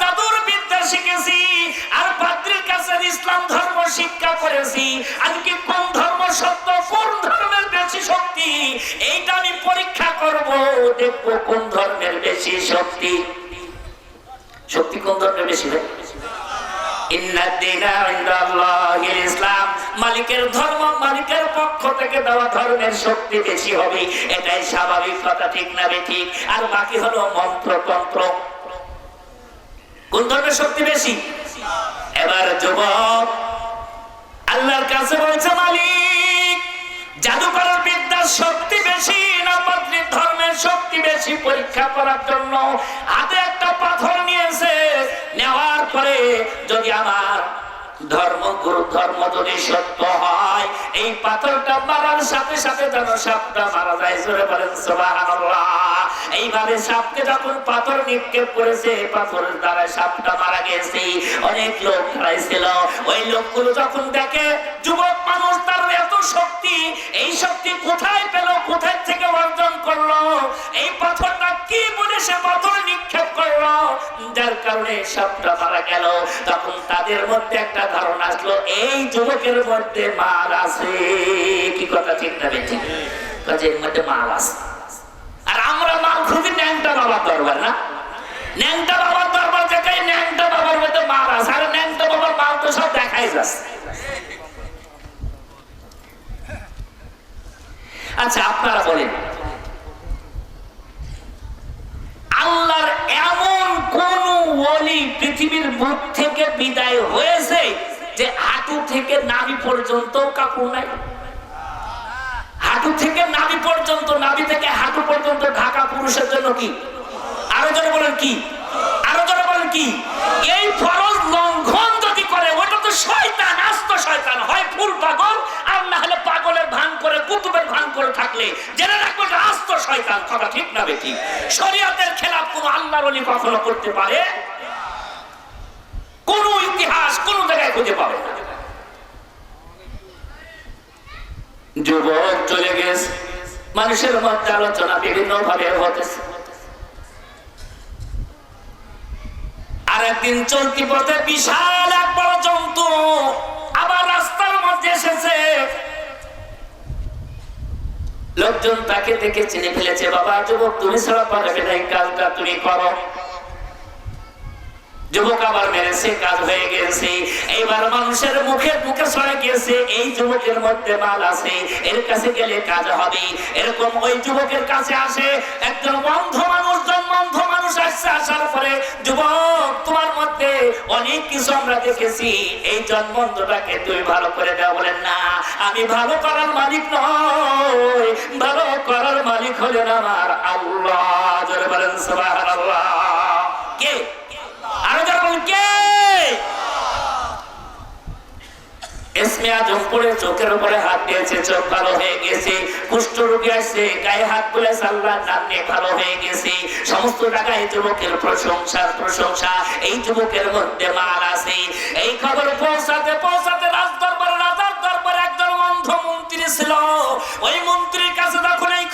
Speaker 2: জাদুর বিদ্যা শিখেছি আর পাদ্রীর কাছে ইসলাম ধর্ম শিক্ষা করেছি, আজকে কোন ধর্ম সত্য, কোন ধর্মের বেশি শক্তি, এইটা আমি পরীক্ষা করব, দেখবো কোন ধর্মের বেশি শক্তি। শক্তি কোন ধর্মের বেশি? ইসলাম, মালিকের ধর্ম, মালিকের পক্ষ থেকে দেওয়া ধর্মের শক্তি বেশি হবে, এটাই স্বাভাবিক কথা, ঠিক না ঠিক? আর বাকি হলো মন্ত্রতন্ত্র। কোন ধর্মের শক্তি বেশি? এবার যুবক আল্লাহর কাছে বলছে, মালিক জাদুকরের বিদ্যার শক্তি বেশি না পাদ্রীর ধর্মের শক্তি বেশি? পরীক্ষা করার জন্য হাতে একটা পাথর নিয়েছে। নেওয়ার পরে যদি আমার ধর্মগুরু ধর্ম যদি সত্য হয়, এই পাথরটা মারার সাথে সাথে যেন সাপটা মারা যায়। জোরে বলেন সুবহানাল্লাহ। এইভাবে সাপকে যখন পাথর নিক্ষেপ করেছে, পাথরের দ্বারা সাপটা মারা গেছে। অনেক লোক খাইছিল, ওই লোকগুলো যখন দেখে যুবক মানুষ তার এত শক্তি, এই শক্তি কোথায় পেল, কোথায় থেকে অর্জন করলো, এই পাথরটা কি বলে সে পাথর নিক্ষেপ করলো, যার কারণে সাপটা মারা গেল, তখন তাদের মধ্যে একটা ধারণা আসলো এই যুবকের মধ্যে মাল আছে। কি কথা ঠিক না ঠিক? কাজের মধ্যে মাল আছে। আর আমরা মাল খুবই ন্যাংটা বাবার দরবার, না? ন্যাংটা বাবার দরবার দেখাই, ন্যাংটা বাবার মধ্যে মাল আছে। আর ন্যাংটা বাবার মাল তো সব দেখাই যাচ্ছে। আচ্ছা আপনারা বলেন, আল্লাহর এমন কোন ওলি পৃথিবীর মুখ থেকে বিদায় হয়েছে যে হাঁটু থেকে নাভি পর্যন্ত কাপড় নাই? হাঁটু থেকে নাভি পর্যন্ত, নাভি থেকে হাঁটু পর্যন্ত ঢাকা পুরুষের জন্য কি? আরো জোরে বলেন কি? আরো জোরে বলেন কি? এই ফরজ লঙ্ঘন যদি করে, ওটা তো শয়তান, আস্ত শয়তান। হয় ফুল পাগল, আর না হলে পাগলের ভান করে, কুতুবের ভান করে থাকলে জেনে রাখবো আস্ত শয়তান। কথা ঠিক না বেঠিক? শরীয়তের খেলাফ কোন আল্লাহর ওলি কখনো করতে পারে? কোন ইতিহাস কোন জায়গায় খুঁজে পাবে না। যুবক চলে গেছে, মানুষের মধ্যে আলোচনা বিভিন্ন ভাবে হতেছে। আর একদিন চলতি পথে বিশাল এক বড় জন্তু আবার রাস্তার মধ্যে এসেছে। লোকজন তাকে দেখে চিনে ফেলেছে। বাবা যুবক, তুমি ছাড়া পারবে না, এই কাজটা তুমি করো। যুবক আবার মেরেছে, কাজ হয়ে গেছে। এইবার মানুষের মুখে মুখে ছড়ে গিয়েছে এই যুবকের মধ্যে মাল আছে, এর কাছে গেলে কাজ হবে। এরকম ওই যুবকের কাছে আসে একজন অন্ধ মানুষ, জন্মন্ধ মানুষ আসছে। আসার পরে, যুবক তোমার মধ্যে অনেক কিছু আমরা দেখেছি, এই জন্মন্ধটাকে তুমি ভালো করে দাও। বলেন না, আমি ভালো করার মালিক নয়, ভালো করার মালিক হলেন আমার আল্লাহ। জোরে বলেন সুবহানাল্লাহ। কে? আরো যারা কে? ইসমে আজম পড়ে চোখের উপরে হাত দিয়েছে, চোখ ভালো হয়ে গেছে। কুষ্ঠ রোগী আসছে, গায়ে হাত তুলে আল্লাহর নাম নিয়ে ভালো হয়ে গেছে। সমস্ত টাকায় যুবকের প্রশংসার প্রশংসা। এই যুবকের মধ্যে মাল আছে। এই খবর পৌঁছাতে পৌঁছাতে রাজার দরবারে একজন অন্ধ মন্ত্রী ছিল। ওই মন্ত্রীর কাছে যখন এই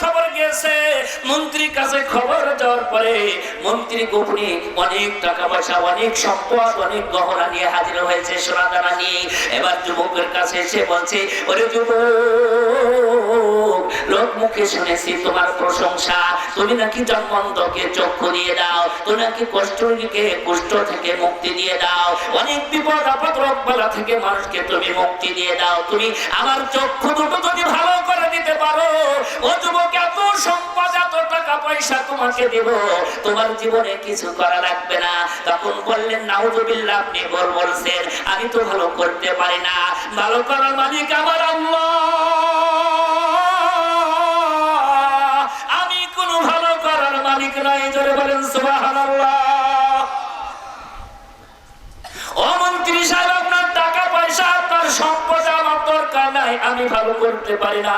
Speaker 2: মন্ত্রীর কাছে খবর যাওয়ার পরে মন্ত্রী গোপনে অনেক টাকা পয়সা, অনেক সম্পদ, অনেক গহনা নিয়ে হাজির হয়েছে, সোনা দানা নিয়ে। এবার যুবকের কাছে এসে বলছে, ওরে যুবক, লোক মুখে শুনেছি তোমার প্রশংসা, তুমি নাকি জন্মন্ধকে চক্ষু দিয়ে দাও, তুমি নাকি কুষ্ঠরোগীকে কুষ্ঠ থেকে মুক্তি দিয়ে দাও, অনেক বিপদ আপদ রোগ বালা থেকে মানুষকে তুমি মুক্তি দিয়ে দাও, তুমি আমার চক্ষু দুটো যদি ভালো করে দিতে পারো, ও যুবক এত সম্পদ এত টাকা পয়সা তোমাকে দেব, তোমার জীবনে কিছু করা লাগবে না। তখন বললেন, নাউযুবিল্লাহ, আপনি বল বলছেন, আমি তো ভালো করতে পারি না, ভালো করার মালিক আমার আল্লাহ, আমি কোনো ভালো করার মালিক নাই। জোরে বলেন সুবহানাল্লাহ। ও মন্ত্রী সাহেব, আপনার টাকা পয়সা আপনার সম্পদ আমার দরকার নাই, আমি ভালো করতে পারি না,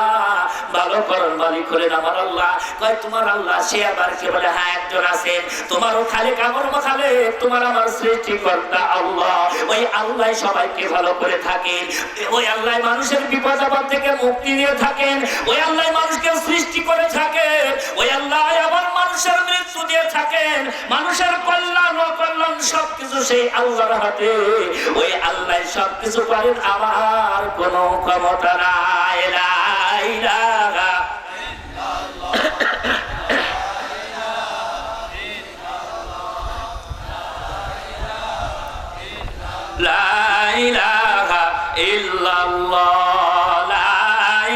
Speaker 2: ভালো করার মালিক হলেন আমার আল্লাহ। কয় তোমার আল্লাহ? সে আবার কে? বলে হ্যাঁ, একজন আছেন, তোমারও খালিক আমার খালিক, তোমার আমার সৃষ্টিকর্তা আল্লাহ, ওই আল্লাহ সবাইকে ভালো করে থাকেন, ওই আল্লাহ মানুষের বিপদ আপদ থেকে মুক্তি দিয়ে থাকেন, ওই আল্লাহ মানুষকে সৃষ্টি করে থাকেন, ওই আল্লাহ আবার মানুষের মৃত্যু দিয়ে থাকেন, মানুষের কল্যাণ অকল্যাণ সবকিছু সেই আল্লাহর হাতে, ওই আল্লাহ সবকিছু পারেন, আমার কোনো ক্ষমতা নাই। লা ইলাহা ইল্লাল্লাহ, লা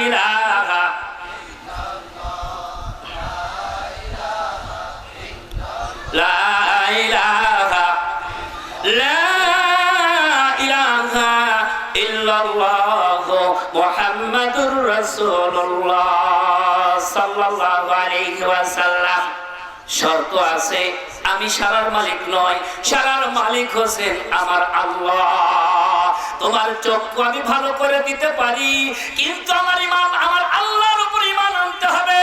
Speaker 2: ইলাহা লা ইলাহা লা ইলাহা ইল্লাল্লাহ মুহাম্মাদুর রাসূলুল্লাহ সাল্লাল্লাহু আলাইহি ওয়াসাল্লাম। শর্ত আছে, আমি সারার মালিক নয়, সারার মালিক হচ্ছেন আমার আল্লাহ। তোমার চক্ষু আমি ভালো করে দিতে পারি, কিন্তু আমার ঈমান আমার আল্লাহর উপর ঈমান আনতে হবে,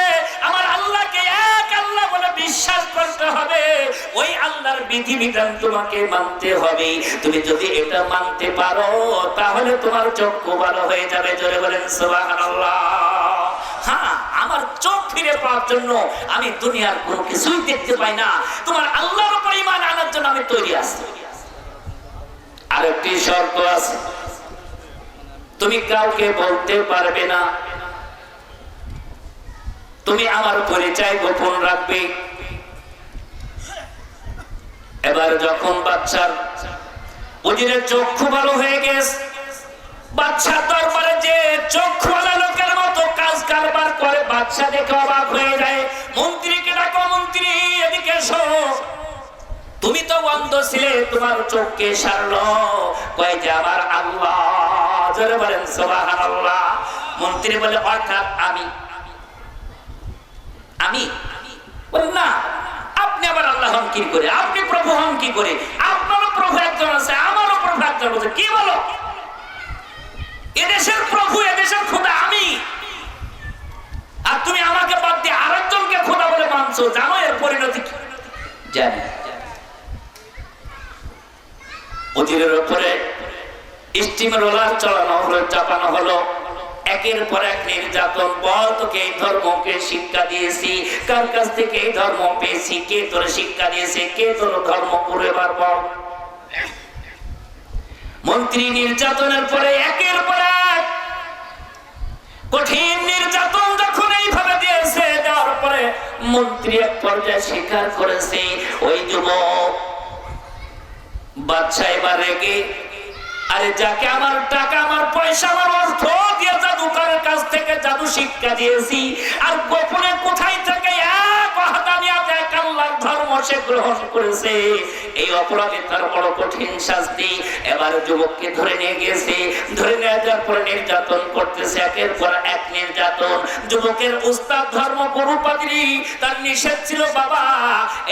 Speaker 2: আমার আল্লাহকে এক আল্লাহ বলে বিশ্বাস করতে হবে, ওই আল্লাহর বিধিবিধান তোমাকে মানতে হবে। তুমি যদি এটা মানতে পারো, তাহলে তোমার চক্ষু ভালো হয়ে যাবে। জোরে বলেন সুবহানাল্লাহ। হ্যাঁ, আমার চোখ ফিরে পাওয়ার জন্য আমি দুনিয়ার কোনো কিছুই দেখতে পাই না, তোমার আল্লাহর উপর ঈমান আনার জন্য আমি তৈরি আছি। আরেকটি শর্ত আছে, তুমি কাউকে বলতে পারবে না, তুমি আমার পরিচয় গোপন রাখবে। এবার যখন বাচ্চার ওজিরের চক্ষু ভালো হয়ে গেছে, বাচ্চার দরবারে যে চক্ষুওয়ালা লোকের মতো কাজ কারবার করে, বাচ্চা দেখে অবাক হয়ে যায়। মন্ত্রীকে ডাকো, মন্ত্রী এদিকে এসো, তুমি তো অন্ধ ছিলে, তোমার চোখকে সারলো কয় যে আমার আল্লাহ। জোরে বলেন সুবহানাল্লাহ। মন্ত্রী বলে অর্থাৎ আমি বলেন না, আপনি আবার আল্লাহ হন কি করে, আপনি প্রভু হন কি করে, আপনারও প্রভু একজন আছে, আমারও প্রভু একজন আছে, কি বলো? এদেশের প্রভু এদেশের খোদা আমি, আর তুমি আমাকে বাদ দিয়ে আরেকজনকে খোদা বলে মানছো, জানো এর পরিণতি কি? জানি। ওজিরের উপরে স্টিমার রোলার চালানো হলো, চাপানো হলো, একের পর এক নির্যাতন। বল, তোকে এই ধর্মকে শিক্ষা দিয়েছি, কার কাছ থেকে এই ধর্ম পেয়েছি, কে তোর শিক্ষা দিয়েছে, কে তোর ধর্ম করে বার বল। মন্ত্রী নির্যাতনের পরে একের পর এক কঠিন নির্যাতন যখন এইভাবে দিয়েছে, দেওয়ার পরে মন্ত্রী এক পর্যায়ে স্বীকার করেছে, ওই যুবক বাদশা এবার রেগে, আরে যাকে আমার টাকা আমার পয়সা আমার অর্থ দিয়ে জাদুকরের কাছ থেকে জাদু শিক্ষা দিয়েছি, আর গোপনে কোথায় থেকে এক ওয়াহদানিয়াত এক আল্লাহর ধর্ম সে গ্রহণ করেছে, এই অপরাধে তার বড় কঠিন শাস্তি। এবার যুবককে ধরে নিয়ে গেছে, ধরে নিয়ে যাওয়ার পরে নির্যাতন করতেছে, একের পর এক নির্যাতন। যুবকের উস্তাদ ধর্ম গুরু পাদ্রী তার নিষেধ ছিল, বাবা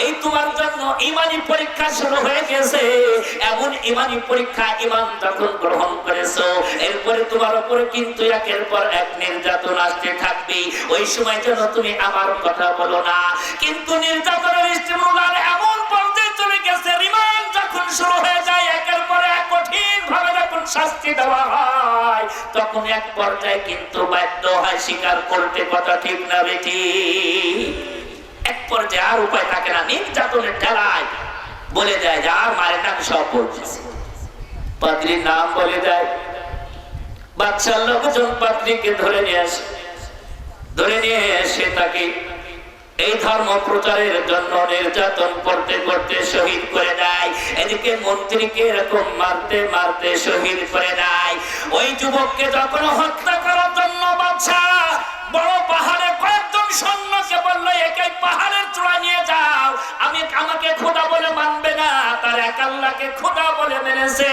Speaker 2: এই তোমার জন্য ঈমানি পরীক্ষা শুরু হয়ে গেছে, এমন ঈমানি পরীক্ষা, ঈমান যখন গ্রহণ করেছো এরপরে তোমার উপরে কিন্তু একের পর এক নির্যাতন আসতে থাকবে, ওই সময় যেন তুমি আমার কথা বলো না। কিন্তু নির্যাতনের ইস্তেমরুলার এমন পর্যায়ে চলে গেছে, ঈমান যখন শুরু হয়ে যায়, একের পর এক কঠিন ভাবে যখন শাস্তি দেওয়া হয়, তখন এক পর্যায়ে কিন্তু বাধ্য হয় স্বীকার করতে। কথা ঠিক না বেটি? এক পর্যায়ে আর উপায় থাকে না, নির্যাতনের ঠেলায় বলে দেয় যে আর মায়ের নাম সব বলতেছে, পাত্রীর নাম বলে দেয়। বাদশার লোকজন পাত্রীকে ধরে নিয়ে এসে তাকে এই ধর্ম প্রচারের জন্য নির্যাতন করতে করতে শহীদ করে দেয়। এদিকে মন্ত্রীকে এরকম মারতে মারতে শহীদ করে দেয়। ওই যুবককে যখন হত্যা করার জন্য বাদশা বড় পাহাড়ে কয়েকজন সৈন্যকে বললো একে পাহাড়ের চূড়া নিয়ে যাও, আমাকে খোদা বলে মানবে না, তার এক আল্লাহকে খোদা বলে মেনেছে,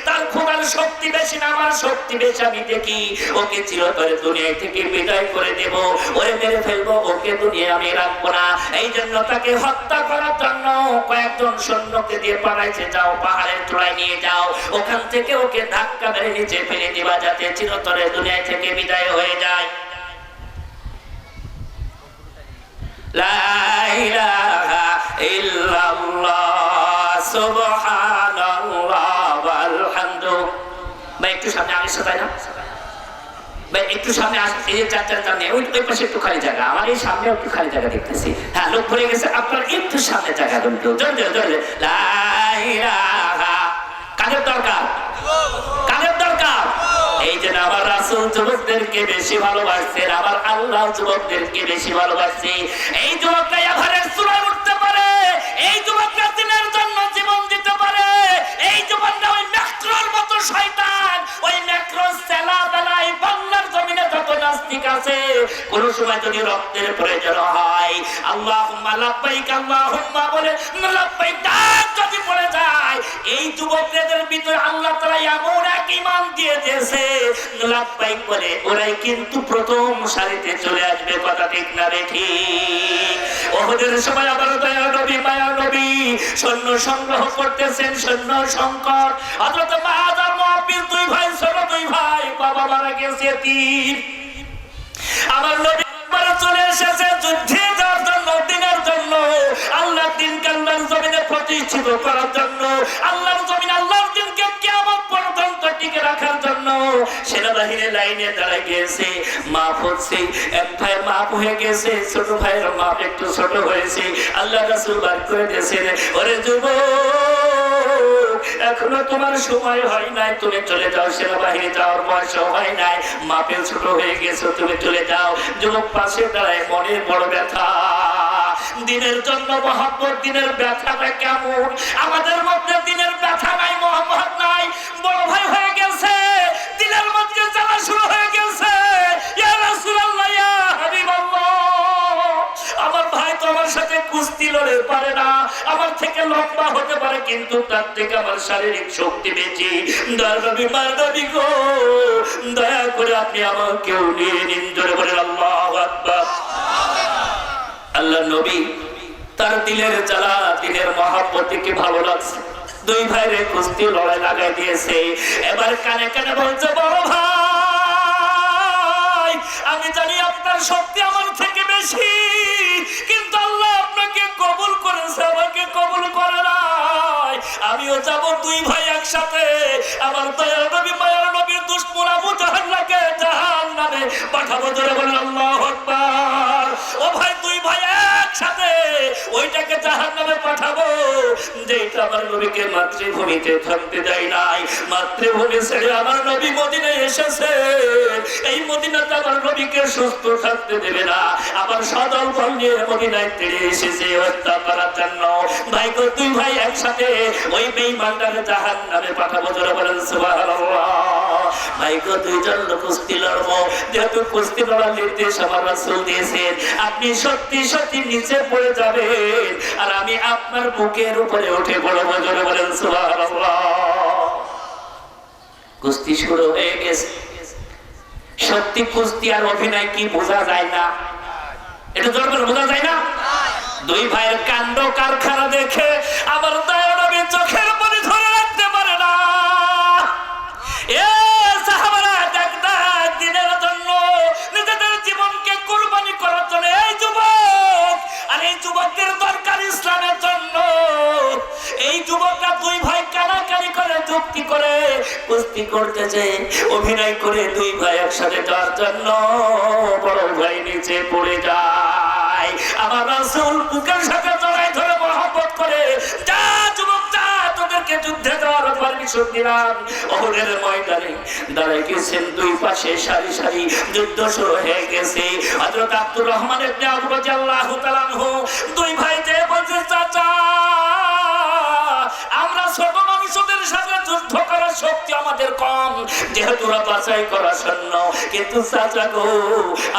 Speaker 2: তার খোদার শক্তি বেশি না আমার শক্তি বেশি, আমি দেখি ওকে চিরতরে দুনিয়া থেকে বিদায় করে দেব, ওরে মেরে ফেলবো, ওকে দুনিয়া আমি রাখবো না। এই জন্য তাকে হত্যা করার জন্য কয়েকজন সৈন্যকে দিয়ে পাঠাইছে, যাও পাহাড়ের চূড়ায় নিয়ে যাও, ওখান থেকে ওকে ধাক্কা মেরে নিচে ফেলে দিবা যাতে চিরতরে দুনিয়া থেকে বিদায় হয়ে যায়। লা ইলাহা ইল্লাল্লাহ সুবহানাল্লাহ ওয়াল হামদু। ভাই একটু সামনে আসো, তাই না ভাই? একটু সামনে আসো, এই যে চার সামনে ওই পাশে একটু খালি জায়গা, আমার এই সামনে একটু খালি জায়গা দেখতেছি। হ্যাঁ, লোক ভরে গেছে, আপনার একটু সামনে জায়গা দেন তো, জোরে। লা ইলাহা, কাদের দরকার? কাদের দরকার? এই যে আমার রাসূল যুবকদেরকে বেশি ভালোবাসছেন, আমার আল্লাহ যুবকদেরকে বেশি ভালোবাসছে। এই যুবকরা এভারেস্ট চূড়ায় উঠতে পারে, এই যুবকরা দিনের জন্য জীবন দিতে পারে, এই যুবকরা ওই ম্যাক্রোর মতো শয়তান, ওই ম্যাক্রো সেলা বেলায় বাংলার জমিনে যত নাস্তিক আছে, কোন সময় যদি রক্তের প্রয়োজন হয় আল্লাহুম্মা লাব্বাইক আল্লাহুম্মা বলে লাব্বাইক ডাক যদি পড়ে যায়, এই যুবকদের ভিতরে আল্লাহ তাআলা এমন এক ঈমান দিয়ে দিয়েছে, লাব্বাইক বলে ওরাই কিন্তু প্রথম সারিতে চলে আসবে। কথা ঠিক না রে ঠিক? ওহদের সময় আবার দয়ার নবী মায়া নবী সৈন্য সংগ্রহ করতেছেন, সৈন্য সংকট, হযরত মুআয আর মুআবির দুই ভাই, ছোট দুই ভাই, বাবা মারা গেছে তিন। আমার নবী চলে এসেছে যুদ্ধে যাওয়ার জন্য, দিনের জন্য, আল্লাহর দিনকে আল্লাহর জমিনে প্রতিষ্ঠিত করার জন্য, আল্লাহর জমিনে আল্লাহর দিনকে কিয়ামত পর্যন্ত টিকে রাখার জন্য সেনাবাহিনী লাইনে দাঁড়ায় গিয়েছে। মাপ হচ্ছে, এক ভাইয়ের মাপ হয়ে গেছে, ছোট ভাইয়ের মাপ একটু ছোট হয়েছে। আল্লাহ রাসূল বার করে দিয়েছেন, ওরে যুবক, এখনো তোমার সময় হয় নাই, তুমি চলে যাও, সেনাবাহিনী যাওয়ার বয়স হয় নাই, মাপে ছোট হয়ে গেছো, তুমি চলে যাও। যুবক পাশে দাঁড়ায়, মনের বড় ব্যথা, দিনের জন্য মহব্বত, দিনের ব্যথাটা কেমন? আমাদের মধ্যে দিনের ব্যথা নাই, মহব্বত নাই, বড় ভাই হয়ে গেছে, দিনের মধ্যে জ্বালা শুরু হয়ে গেছে। ইয়া রাসূলুল্লাহ, ইয়া হাবিবাল্লাহ, আমার ভাই তো আমার সাথে কুস্তি লড়ে পারে না, আমার থেকে লম্বা হতে পারে কিন্তু তার থেকে আমার শারীরিক শক্তি বেশি। দয়ার নবী মার নবী গো, দয়া করে আপনি আমাকেও নিয়ে নিন। জোরে বলেন আল্লাহু আকবার। আল্লাহ নবী তার দিলের জ্বালা, দিলের মহব্বতকে ভালো লাগছে, দুই ভাইরে কুস্তি লড়াই লাগাই দিয়েছে। এবার কানে কানে বলছে, বড় ভাই, আমি জানি আপনার শক্তি আমার থেকে বেশি, কিন্তু আল্লাহ আপনাকে কবুল করেছে, আমাকে কবুল করে নাই। আমিও যাব দুই ভাই একসাথে, আমার দয়ার নবী মায়ার নবীর দুশমন আবু জাহালকে জাহান্নামে পাঠাবো। জোরে বলেন আল্লাহু আকবার। ও ভাই, দুই ভাই একসাথে ওইটাকে জাহান্নামে পাঠাবো যেটা আমার নবীকে মাতৃভূমিতে থাকতে দেয় নাই। মাতৃভূমি ছেড়ে আমার নবী মদিনায় এসেছে, এই মদিনাতে আমার নবীকে সুস্থ থাকতে দেবে না, আবার সদল বল নিয়ে মদিনায় তেড়ে এসেছে হত্যা করার জন্য। ভাই গো, দুই ভাই একসাথে ওই বেঈমানটাকে জাহান্নামে পাঠাবো। জোরে বলেন সুবহানাল্লাহ। ভাই গো, দুইজন লোক কুস্তি লড়বো, যেহেতু কুস্তি লড়ার নির্দেশ আমার রাসূল দিয়েছেন, আপনি সত্যি সত্যি নিচে পড়ে যাবেন আর আমি আপনার বুকের উপরে উঠে পড়বো। জোরে বলেন সুবহানাল্লাহ। কুস্তি শুরু হয়ে গেছে। সত্যি কুস্তি আর অভিনয় কি বোঝা যায় না? এটা জোরে বলে বোঝা যায় না? দুই ভাইয়ের কাণ্ড কারখানা দেখে আমার দয়া নবী চোখের পানি ধরে রাখতে পারে না। এ সাহাবারা, ডাক দিনের জন্য নিজেদের জীবনকে কুরবানি করার জন্য এই যুবক, আর এই যুবকদের দরকার ইসলামের জন্য। এই যুবকরা দুই ভাই কানাকানি করে, যুক্তি করে, কুস্তি করতেছে, অভিনয় করে দুই ভাই একসাথে যাওয়ার জন্য বড় ভাই নিচে পড়ে যায়।
Speaker 1: আমার রাসূল বুকের সাথে জড়াই ধরে মহব্বত করে, যা যুবক যা, তোদেরকে যুদ্ধে যাওয়ার পারমিশন দিলাম। ওহদের ময়দানে দাঁড়ায় গেছেন, দুই পাশে সারি সারি যুদ্ধ শুরু হয়ে গেছে। হযরত আব্দুর রহমান ইবনে আওফ রাদিয়াল্লাহু তাআলা আনহু দুই ভাইতে বলছে, চাচা আমরা ছোট মানুষদের সাথে যুদ্ধ করার শক্তি আমাদের কম, যেহেতু ওরা বাছাই করা সৈন্য, কিন্তু চাচা গো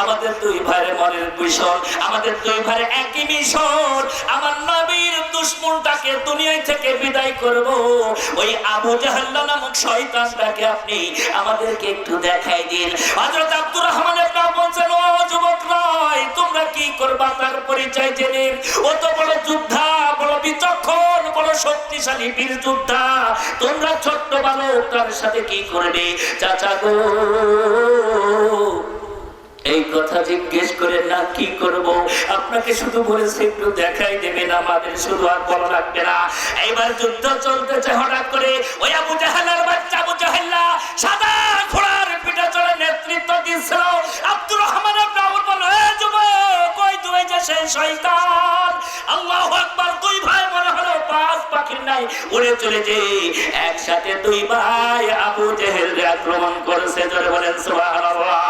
Speaker 1: আমাদের দুই ভাইয়ের মনের বিষয়, আমাদের দুই ভাইয়ের একই মিশন, আমার নবীর দুশমনটাকে দুনিয়ায় থেকে বিদায় করব, ওই আবু জাহেল নামক শয়তানটাকে আপনি আমাদেরকে একটু দেখাই দিন। হযরত আব্দুর রহমান ইবনে আওফ বলেন, ও যুবক নয়, তোমরা কি করবা তার পরিচয় জেনে, ও তো বড় যোদ্ধা, বড় বিচক্ষণ, বড় শক্তিশালী বীর যোদ্ধা, তোমরা ছোট্ট বালক, তার সাথে কি করবে? চাচা গো এই কথা জিজ্ঞেস করেন না, কি করব, আপনাকে শুধু বলেছে একটু দেখাই দেবেন, আমাদের শুধু আর বলা লাগবে না। এইবার যুদ্ধ চলতেছে, হঠাৎ করে ওই আবু জাহেলের বাচ্চা আবু জাহেল্লা সাদা ঘোড়ার পিঠে চড়ে নেতৃত্ব দিচ্ছিল। আব্দুর রহমান ইবনে আওফ বলল, এ যুবক, কই তুই যে সেই শয়তান, আল্লাহু আকবার, দুই ভাই মনে হলো পাঁচ পাখির নাই উড়ে চলে যে একসাথে দুই ভাই আবু জাহেলকে আক্রমণ করেছে। জোরে বলেন সুবহানাল্লাহ।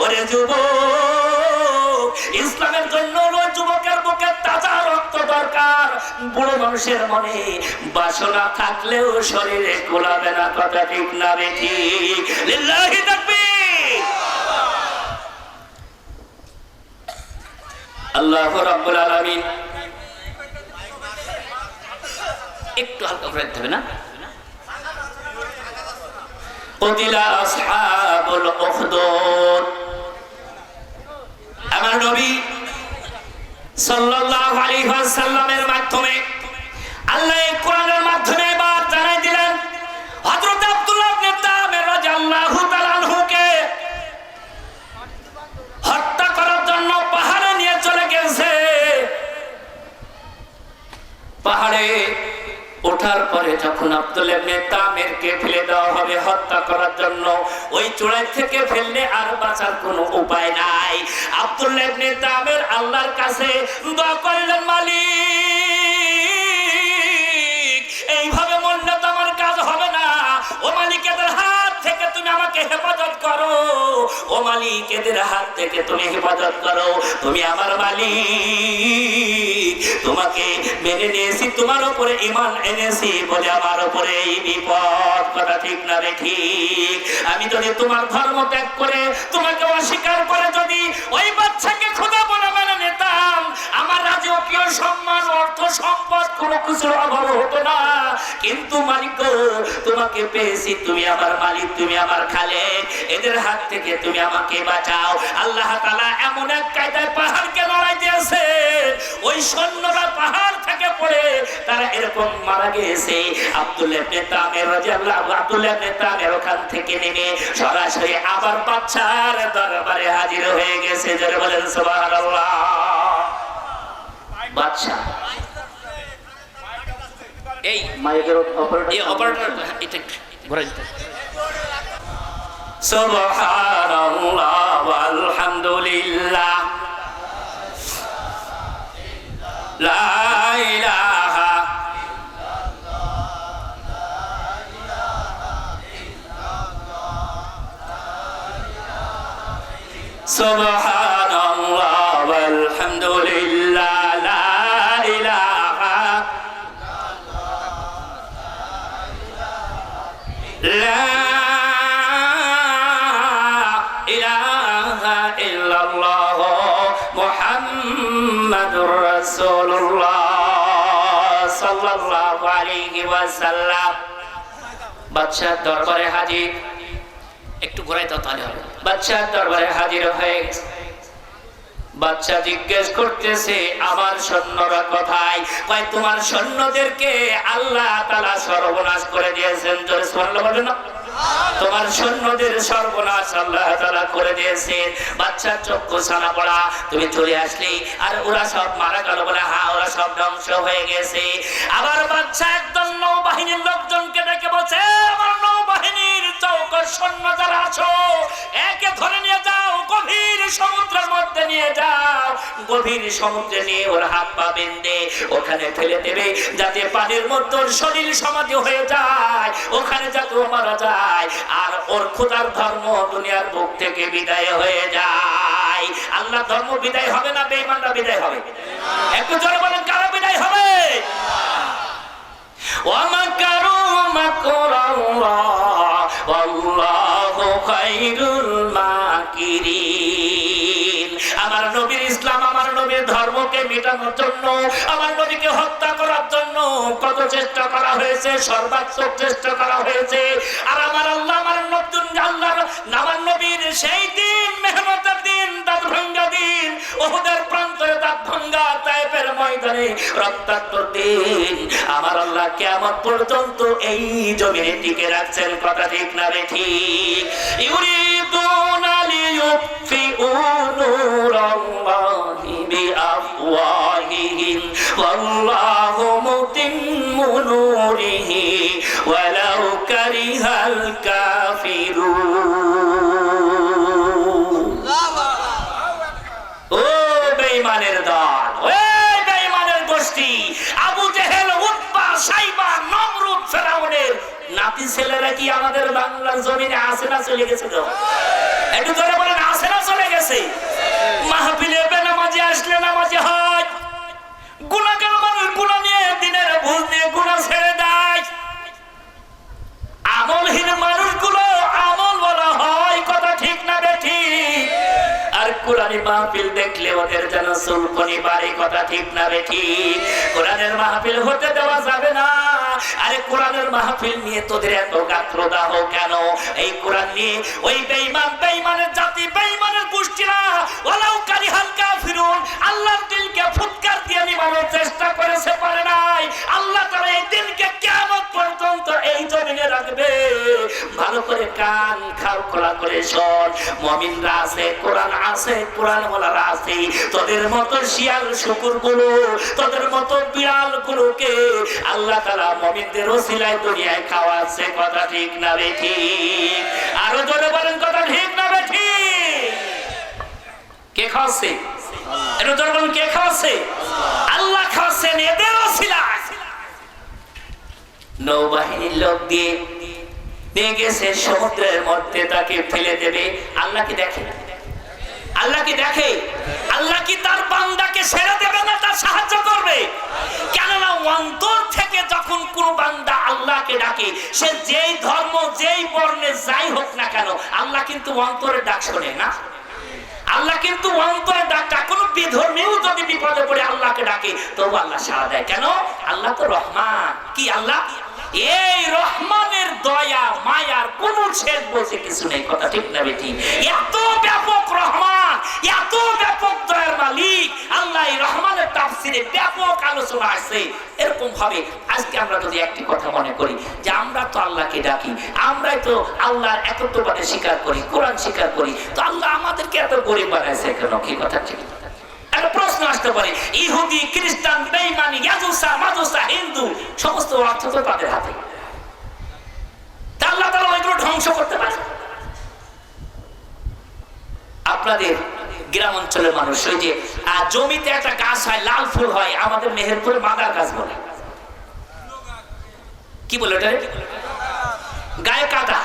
Speaker 1: ওরে যুবক, ইসলামের জন্য ওই যুবকের বুকে তাজা রক্ত দরকার। বুড়ো মানুষের মনে বাসনা থাকলেও শরীরে কোলাবে না, কথা ঠিক না বেঠি? লিল্লাহি তাকবীর। আল্লাহ রাব্বুল আলামিন একটু হালকা করে দিতে হবে না? কুতিলা আসহাবুল উখদুদ, আমার নবী সাল্লাল্লাহু আলাইহি ওয়াসাল্লামের মাধ্যমে আল্লাহ কোরআনের মাধ্যমে এবার জানাই দিলেন, হযরত আব্দুল্লাহ ইবনে তামির রাদিয়াল্লাহু তাআলা আনহুকে হত্যা করার জন্য পাহাড়ে নিয়ে চলে গেছে। পাহাড়ে ওঠার পরে যখন আব্দুল্লাহ ইবনে তামিরকে ফেলে দেওয়া হবে হত্যা করার জন্য, ওই চূড়াই থেকে ফেললে আর বাঁচার কোনো উপায় নাই। আব্দুল্লাহ ইবনে তামির আল্লাহর কাছে দোয়া করলেন, মালিক, এইভাবে মরলে তো আমার কাজ হবে না, ও মালিক এদের হাত থেকে তুমি আমাকে হেফাজত করো, ও মালিক এদের হাত থেকে তুমি হেফাজত করো, তুমি আমার মালিক, তোমাকে মেনে নিয়েছি, তোমার উপরে ঈমান এনেছি বলে আমার উপরে এই বিপদ, কথা ঠিক না রে ঠিক? আমি যদি তোমার ধর্ম ত্যাগ করে তোমাকে অস্বীকার করে যদি ওই বাচ্চাকে খোদা বলে মেনে নিতাম, আমার রাজকীয় সম্মান, অর্থ সম্পদ কোনো কিছুর অভাব হতো না, কিন্তু মালিক তোমাকে পেয়েছি, তুমি আমার মালিক, তুমি আমার খালেক, এদের হাত থেকে তুমি আমাকে বাঁচাও। আল্লাহ তাআলা এমন এক কায়দায় পাহাড়কে লড়াই দিয়েছে, ওই সৈন্যরা পাহাড় থেকে পড়ে তারা এরকম মারা গেছে। আব্দুল্লাহ ইবনে তামির রাদিয়াল্লাহু, আব্দুল্লাহ ইবনে তামির ওখান থেকে নেমে সরাসরি আবার বাদশার দরবারে হাজির হয়ে গেছে। যারা বলেন সুবহানাল্লাহ। বাদশা এই মাইকের অপারেটর এটা ঘোরা দিতে, সুবহানাল্লাহ ওয়ালহামদুলিল্লাহ লা ইলাহা সুবহানাল্লাহ ওয়ালহামদুলিল্লাহ লা ইলাহা লা ইলাহা ইল্লাল্লাহ মুহাম্মাদুর রাসূলুল্লাহ সাল্লাল্লাহু আলাইহি ওয়াসাল্লাম। বাদশাহ দরবারে হাজির, একটু ঘোরাই দাও তাহলে হবে। বাদশাহ দরবারে হাজির হয়ে গেছে। বাদশা জিজ্ঞেস করতেছে, আমার সৈন্যরা কোথায়? কয় তোমার সৈন্যদেরকে আল্লাহ তাআলা সর্বনাশ করে দিয়েছেন। জোরে সুবহানাল্লাহ বলেন না? তোমার সৈন্যদের সর্বনাশ আল্লাহ তাআলা করে দিয়েছেন। বাদশা চক্ষু ছানা পড়া, তুমি চলে আসলি আর ওরা সব মারা গেল বলে, হ্যাঁ ওরা সব ধ্বংস হয়ে গেছে। আবার বাদশা একদম নৌবাহিনীর লোকজনকে ডেকে বলছে, আমার নৌবাহিনীর চৌকর সৈন্য যারা আছো, একে ধরে নিয়ে যাও, গভীর সমুদ্রের মধ্যে নিয়ে যাও, গভীর সমুদ্রে নিয়ে ওর হাত পা বেঁধে ওখানে ফেলে দেবে, যাতে পানির মধ্যে ওর শরীর সমাধি হয়ে যায়, ওখানে যাতে ও মারা যায়, আর ওর খোদার ধর্ম দুনিয়ার বুক থেকে বিদায় হয়ে যায়। আল্লাহ ধর্ম বিদায় হবে না, বেঈমানরা বিদায় হবে? একটু জোরে বলেন, কারা বিদায় হবে? ওয়ামাকারু মাকরাল্লাহ ওয়াল্লাহু খায়রুল মাকিরিন। আমার নবীর ইসলাম, আমার নবীর ধর্মকে মেটানোর জন্য, আমার নবীকে হত্যা করার জন্য কত চেষ্টা করা হয়েছে, সর্বাত্মক চেষ্টা করা হয়েছে। আর আমার আল্লাহ, আমার নতুন আল্লাহর আমার নবীর সেই দিন, মেহনতের দিন, দাঁত ভাঙ্গা দিন, ওহুদের প্রান্তরে দাঁত ভাঙ্গা, তায়েফের ময়দানে রক্তাক্ত দিন, আমার আল্লাহ কিয়ামত পর্যন্ত এই জমিনে টিকে রাখছেন। কথা ঠিক না রে ঠিক? ইউরিদুনা লিয়ুতফিউ নূরাল্লাহি বিআফওয়াহিহিম ওয়াল্লাহু মুতিম্মু নূরিহি ওয়ালাউ কারিহাল কাফিরুন। ও বেঈমানের দল, ওই বেঈমানের গোষ্ঠী, আবু জেহেল, উতবা, সাইবা, নমরুদ, ফেরাউনের নাতি ছেলেরা কি আমাদের বাংলার জমিনে আছে না চলে গেছে? তো একটু ধরে বলেন, আছে না চলে গেছে? মাহফিলে বেনামাজি আসলে নামাজি হয়, গুনাহগার মানুষ গুনাহ নিয়ে, দিনের ভুল নিয়ে গুনাহ ছেড়ে দেয়, আমলহীন মানুষগুলো আমল বলা হয়। কথা ঠিক না বেঠিক? আর কোরআনী মাহফিল দেখলে ওদের যেন চুলকনি বাড়ে। কথা ঠিক না বেঠিক? কোরআনের মাহফিল হতে দেওয়া যাবে না। আরে কোরআনের মাহফিল নিয়ে তোদের এত গাত্রদাহ কেন? এই কোরআন নিয়ে ওই বেঈমান, বেঈমানের জাতি, বেঈমানের গোষ্ঠীরা ওয়ালাউ কারিহাল কাফিরুন আল্লাহর দিলকে ফুৎকার দিয়ে নিবানোর চেষ্টা করেছে, পারে নাই। আল্লাহ তাআলা এই দিনকে কিয়ামত পর্যন্ত এই জমিনে রাখবে। ভালো করে কান খাও, খোলা করে শোন। মুমিনরা আছে, কোরআন আছে, কোরআন ওয়ালারা আছে। তোদের মতো শিয়াল শুকুরগুলো, তোদের মতো বিড়াল গুলোকে আল্লাহ তাআলা মুমিনদের ওসিলায় দুনিয়ায় খাওয়াচ্ছে। কথা ঠিক না বেঠিক? আরো জোরে বলেন, কথা ঠিক না বেঠিক? কে খাওয়াচ্ছে? একটু জোরে বলেন, কে খাওয়াচ্ছে? আল্লাহ খাওয়াচ্ছেন এদের ওসিলায়। নৌবাহিনীর লোক দিয়ে নিয়ে গেছে সমুদ্রের মধ্যে, তাকে ফেলে দেবে। আল্লাহ কি দেখে? আল্লাহ কি দেখে? আল্লাহ কি তার বান্দাকে ছেড়ে দেবে না, তার সাহায্য করবে? কেননা অন্তর থেকে যখন কোন বান্দা আল্লাহকে ডাকে, সে যেই ধর্ম, যেই বর্ণে যাই হোক না কেন, আল্লাহ কিন্তু অন্তরে ডাক শোনে না। আল্লাহ কিন্তু অন্তরে ডাকটা, কোন বিধর্মীও যদি বিপদে পড়ে আল্লাহকে ডাকে, তবু আল্লাহ সাড়া দেয়। কেন? আল্লাহ তো রহমান। কি আল্লাহ? এই রহমানের দয়া মায়ার কোন শেষ বলতে কিছু নেই। কথা ঠিক না বেটি? এত ব্যাপক রহমান, এত ব্যাপক দয়ার মালিক আল্লাহ। এই রহমানের তাফসিরে ব্যাপক আলোচনা আছে। এরকম ভাবে আজকে আমরা যদি একটি কথা মনে করি যে আমরা তো আল্লাহকে ডাকি, আমরাই তো আল্লাহর একত্ববাদে স্বীকার করি, কোরআন স্বীকার করি, তো আল্লাহ আমাদেরকে এত গরিব বানাইছে কেন? কি কথা ঠিক? একটা প্রশ্ন আসতে পারে। ইহুদি, খ্রিস্টান, বেঈমানি, ইয়াজুসা, মাজুসা, হিন্দু, সমস্ত অর্থ তো তাদের হাতে। আল্লাহ তাআলা ওইগুলো ধ্বংস করতে পারে? আপনাদের গ্রাম অঞ্চলের মানুষ, ওই যে জমিতে একটা গাছ হয়, লাল ফুল হয়, আমাদের মেহেরপুরে মাদার গাছ বলে। কি বলে ওটা? গায়ে কাটা,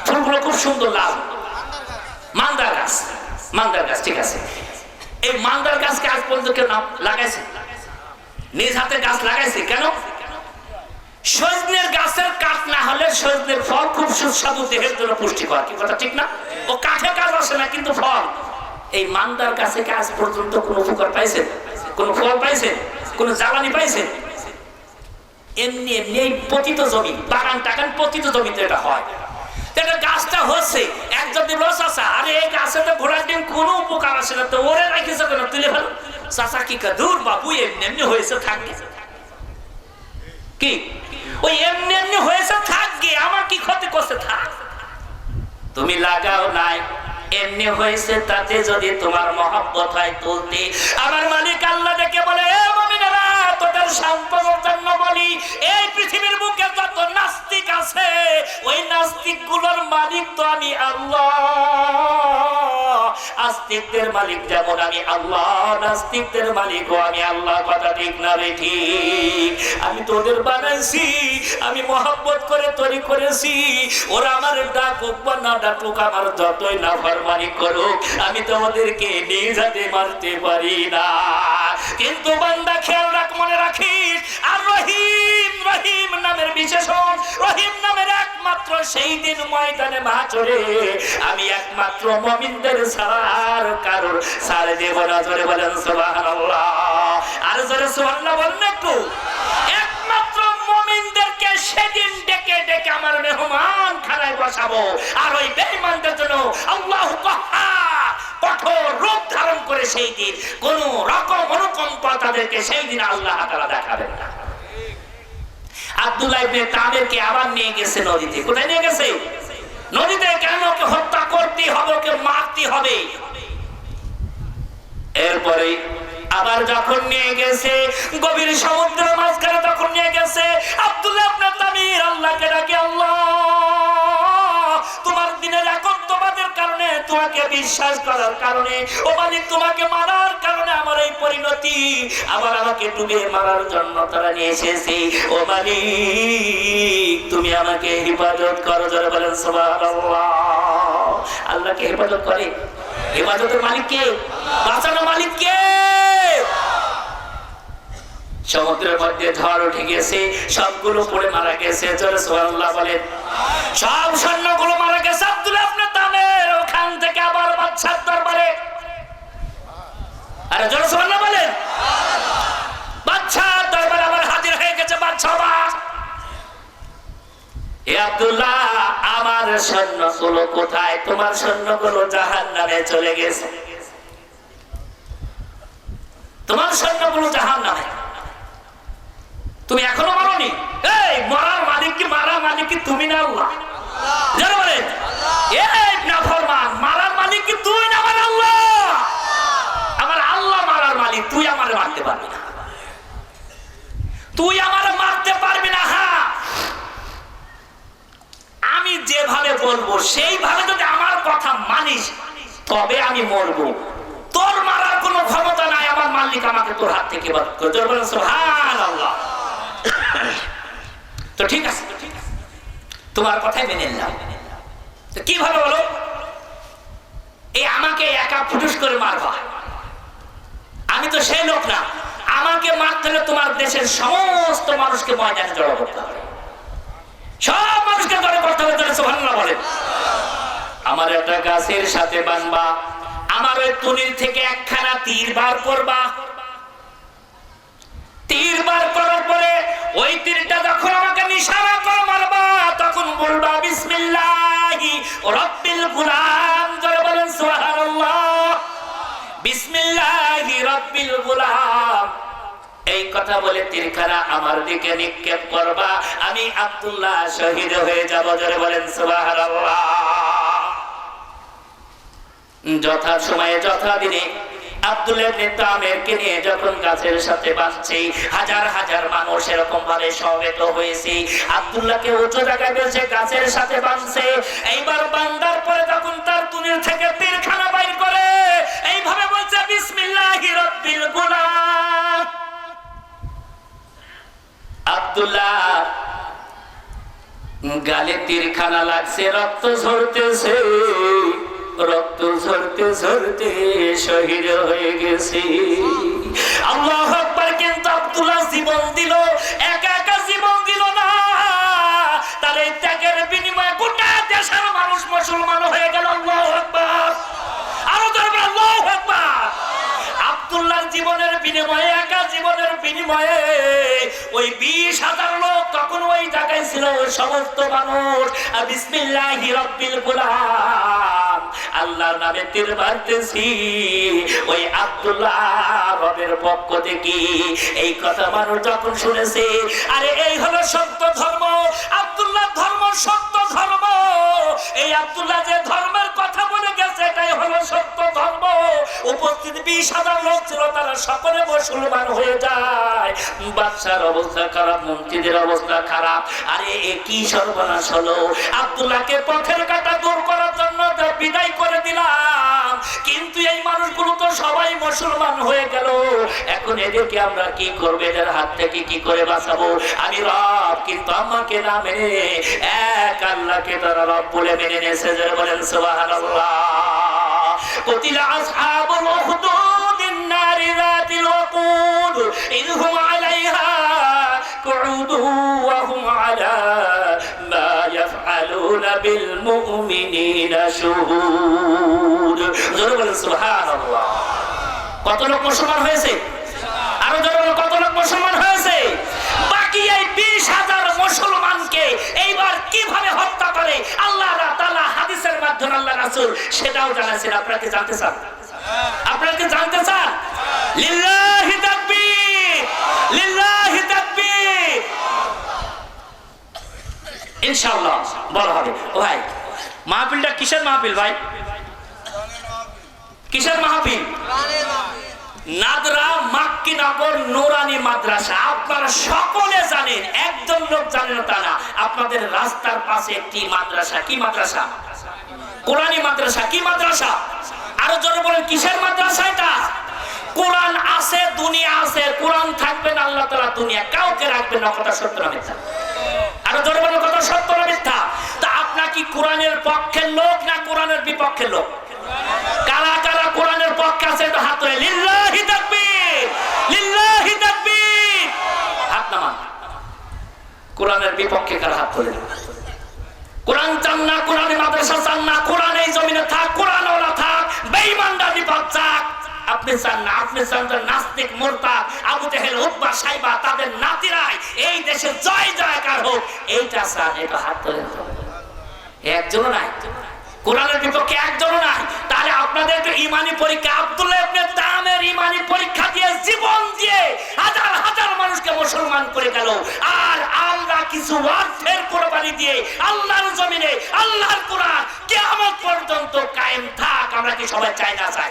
Speaker 1: ফুলগুলো খুব সুন্দর লাল। মান্দার গাছ, মান্দার গাছ, ঠিক আছে। এই মান্দার গাছকে আজ পর্যন্ত কেউ নাম লাগাইছে? নিজ হাতে গাছ লাগাইছে কেন? সজনের গাছের কাঠ না হলে সজনের ফল খুব সুস্বাদু, দেহের জন্য পুষ্টিকর। কি কথা ঠিক না? ও কাঠে কাজ আসে না, কিন্তু ফল। এই মান্দার গাছে আজ পর্যন্ত কোন উপকার পাইছেন? কোন ফল পাইছেন? কোন জ্বালানি পাইছেন? এমনি এমনি এই পতিত জমি, বাগান টাগান পতিত জমিতে এটা হয়। গাছটা হচ্ছে একজন দিল, চাচা আরে এই গাছে তো ঘোড়ার ডিম কোনো উপকার আসে না, তো ওরে রাখিস কেন? তুলে ফেল। চাচা কি দূর বাবু, এমনি এমনি হয়েছে, থাকবে কি? ওই এমনি এমনি হয়েছে, থাকবে, আমার কি ক্ষতি করছে? থাক, তুমি লাগাও নাই, এমনি হয়েছে, তাতে যদি তোমার মহব্বত হয় তুলতে। আমার মালিক আল্লাহ দেখে বলে, এ মুমিনেরা, তোদের সান্ত্বনার জন্য বলি, এই পৃথিবীর বুকে যত নাস্তিক আছে, ওই নাস্তিক গুলোর মালিক তো আমি আল্লাহ। আস্তিকদের মালিক যেমন আমি আল্লাহ, নাস্তিকদের মালিকও আমি আল্লাহ। কথা ঠিক না রে ঠিক? আমি তোদের বানাইছি, আমি মহব্বত করে তৈরি করেছি। ওরা আমার ডাকুক বা না ডাকুক, আমার যতই না ফরমানি করুক, আমি তো ওদেরকে নিজ হাতে মারতে পারি না। কিন্তু বান্দা খেয়াল রাখ, মনে রাখিস, আর রহিম, রহিম নামের বিশেষণ, রহিম নামের একমাত্র সেই দিন ময়দানে মাহশরে আমি একমাত্র মুমিনদের ছাড়ার কারোর ছাড় দেব না। জোরে বলেন সুবহানাল্লাহ। আর জোরে সুবহানাল্লাহ বলেন একটু। একমাত্র মুমিনদেরকে সেদিন ডেকে ডেকে আমার মেহমান খানায় বসাবো, আর ওই বেঈমানদের জন্য আল্লাহু কাহ্হার কঠোর রূপ ধারণ করে সেই দিন কোন রকম অনুকম্পা তাদেরকে সেই দিন আল্লাহ তাআলা দেখাবেন না। আব্দুল্লাহ ইবনে তামিরকে আবার নিয়ে গেছে নদীতে। কোথায় নিয়ে গেছে? নদীতে। কেন? ওকে হত্যা করতে হবে, ওকে মারতে হবে। এরপরে আবার যখন নিয়ে গেছে গভীর সমুদ্রের মাঝখানে, তখন নিয়ে গেছে আব্দুল্লাহ ইবনে তামির আল্লাহকে ডাকে, আল্লাহ তোমার দিনের একত্ববাদের কারণে, তোমাকে বিশ্বাস করার কারণে, ও মালিক তোমাকে মারার কারণে আমার এই পরিণতি, আবার আমাকে ডুবে মারার জন্য তারা নিয়ে এসেছে। ও মালিক তুমি আমাকে হেফাজত করো। জোরে বলেন সুবহানাল্লাহ। আল্লাহকে হেফাজত করে। হেফাজতের মালিক কে? বাঁচানোর মালিক কে? সমুদ্রের মধ্যে ঝড় উঠে গেছে, সবগুলো পড়ে মারা গেছে। জোরে সুবহানাল্লাহ বলেন। সব সৈন্যগুলো মারা গেছে। আব্দুল্লাহ ইবনে তামির ওখান থেকে আবার বাদশার দরবারে, আরে জোরে সুবহানাল্লাহ বলেন, বাদশার দরবারে আবার হাজির হয়ে গেছে। বাদশা এ আব্দুল্লাহ, আমার সৈন্যগুলো কোথায়? তোমার সৈন্যগুলো জাহান্নামে চলে গেছে। তোমার সৈন্যগুলো জাহান্নামে, তুমি এখনো মারোনি। এই মারার মালিক কি? মারার মালিক কি তুমি না আল্লাহ? জানো বলেন, এই নাফরমান, মারার মালিক কি তুই না আমার আল্লাহ? আমার আল্লাহ মারার মালিক, তুই আমারে মারতে পারবি না, তুই আমারে মারতে পারবি না। হ্যাঁ, আমি যেভাবে বলবো সেইভাবে যদি আমার কথা মানিস তবে আমি মরবো। তোর মারার কোনো ক্ষমতা নাই, আমার মালিক আমাকে তোর হাত থেকে বাদ করে। জোরে বলেন সুবহানাল্লাহ। তো ঠিক আছে, তোমার কথাই মেনে নিলাম। তো কিভাবে বলো? এই আমাকে একা ফুটুস করে মারবা? আমি তো সেই লোক না। আমাকে মারতে হলে তোমার দেশের সমস্ত মানুষকে ময়দানে জড়ো করতে হবে, সব মানুষকে জড়ো করতে হবে। সুবহানাল্লাহ বলেন। আমার একটা গাছের সাথে বাঁধবা, আমার ওই তুনির থেকে একখানা তীর বার করবা। তীর বার করার পরে ওই তীরটা যখন আমাকে নিশানা করে মারবা, তখন বলবা বিসমিল্লাহি রাব্বিল গুলাম। জোরে বলেন সুবহানাল্লাহ। বিসমিল্লাহি রাব্বিল গুলাম, এই কথা বলে তীরখানা আমার দিকে নিক্ষেপ করবা। আমি আব্দুল্লাহ শহীদ হয়ে যাব। জোরে বলেন সুবহানাল্লাহ। যথা সময়ে যথা দিনে আব্দুল্লাহ ইবনে তামিরকে নিয়ে যখন গাছের সাথে বাঁধছে, হাজার হাজার মানুষ এরকম ভাবে সমবেত হয়েছে। আব্দুল্লাহকে উঁচু জায়গায় বেঁধে গাছের সাথে বাঁধছে। এইবার বান্দার পরে তখন তার তুনির থেকে তীরখানা বাইর করে এইভাবে বলছে বিসমিল্লাহি রাব্বিল গুলাম। আব্দুল্লাহ গালে তীরখানা লাগছে, রক্ত ঝরতেছে, রক্ত ঝরতে ঝরতে শহীদ হয়ে গেছে। আল্লাহু আকবার। কিন্তু আব্দুল্লাহ জীবন দিল, একা একা জীবন দিল না, তার এই ত্যাগের বিনিময়ে গোটা দেশের মানুষ মুসলমান হয়ে গেল। আল্লাহু আকবার। আরো দরবার আল্লাহু আকবার। আব্দুল্লাহর জীবনের বিনিময়ে, একা জীবনের বিনিময়ে ওই 20,000 লোক তখন ওই জায়গায় ছিল, সমস্ত মানুষ বিসমিল্লাহি রাব্বিল গুলাম, আল্লাহর নামে তীর মারতেছি। ওই আব্দুল্লাহ রবের পক্ষ থেকে এই কথা মানুষ যখন শুনেছে, আরে এই হলো সত্য ধর্ম, আব্দুল্লাহ ধর্ম সত্য ধর্ম। এই আব্দুল্লাহ যে ধর্মের কথা বলে গেছে এটাই হলো সত্য ধর্ম। উপস্থিত 20,000 লোক ছিল, তারা সকলে মুসলমান হয়ে যায়। বাদশার অবস্থা খারাপ, মন্ত্রীদের অবস্থা খারাপ। আরে কি সর্বনাশ হলো! আব্দুল্লাহকে পথের কাঁটা দূর করার জন্য বিদায় করে দিলাম, কিন্তু এই মানুষগুলো তো সবাই মুসলমান হয়ে গেল, এখন এদেরকে আমরা কি করবো, এদের হাত থেকে কি করে বাঁচাবো? আমি রব, কিন্তু আমাকে না মেনে এক আল্লাহকে তারা রব বলে মেনে নিয়েছে। যারা বলেন সুবহানাল্লাহ। কুতিলা আসহাবুল উখদুদিন নারি যাতিল ওয়াকুদ ইযহুম আলাইহা কুউদু ওয়া হুম আলা মা ইয়াফআলুনা বিল মুমিনিনা শুহুদ। যারা বলেন সুবহানাল্লাহ। কত লোক মুসলমান হয়েছে? আরো যারা কত লোক মুসলমান হয়েছে? বাকি এই 20,000 মুসলমানকে এইবার কিভাবে হত্যা করে আল্লাহ তাআলা হাদিসের মাধ্যমে আল্লাহ রাসূল সেটাও জানাচ্ছেন। আপনারা কি জানতে চান? আপনারা কি জানতে চান? লিল্লাহি তাকবীর, লিল্লাহি তাকবীর। ইনশাআল্লাহ বলা হবে। ও ভাই, মাহফিলটা কিসের মাহফিল ভাই? কিসের মাহফিল? নাদরা মাক্কি নগর নুরানি মাদ্রাসা। আপনারা সকলে জানেন, একজন লোক জানেন না তা না, আপনাদের রাস্তার পাশে একটি মাদ্রাসা। কি মাদ্রাসা? কোরআনি মাদ্রাসা। কি মাদ্রাসা? আরো জোরে বলেন, কিসের মাদ্রাসা এটা? কোরআন আছে, দুনিয়া আছে। কোরআন থাকবে না, আল্লাহ তাআলা দুনিয়া কাউকে রাখবেন না। কথা সত্য না মিথ্যা? আরো জোরে বলেন, কথা সত্য না মিথ্যা? তা আপনার কি কোরআনের পক্ষের লোক না কোরআনের বিপক্ষের লোক? কারা কারা কোরআনের পক্ষে আছে একটু হাত তুলে। লিল্লাহি তাকবীর, লিল্লাহি তাকবীর। হাত নামান। কোরআনের বিপক্ষে কারা হাত তুলে? কোরআন চান না, কোরআনের মাদ্রাসা চান না, কোরআন এই জমিনে থাক, কোরআন ওলা থাক, বেঈমানরা বিপদ চাক। আপনি চান না? আপনি চান যে নাস্তিক, মুরতাদ, আবু জেহেল, উতবা, সাইবা তাদের নাতিরাই এই দেশে জয় জয়কার হোক, এইটা চান। এটা হাত তুলে। একজনও নাই কোরআনের বিপক্ষে, একজনও নাই। তাহলে আপনাদের তো ইমানি পরীক্ষা। আব্দুল্লাহ ইবনে তামের ইমানি পরীক্ষা দিয়ে, জীবন দিয়ে হাজার হাজার মানুষকে মুসলমান করে গেল। আর আমরা কিছু অর্থের কোরবানি দিয়ে আল্লাহর জমিনে আল্লাহর কোরআন কিয়ামত পর্যন্ত কায়েম থাক, আমরা কি সবাই চাই না? চাই।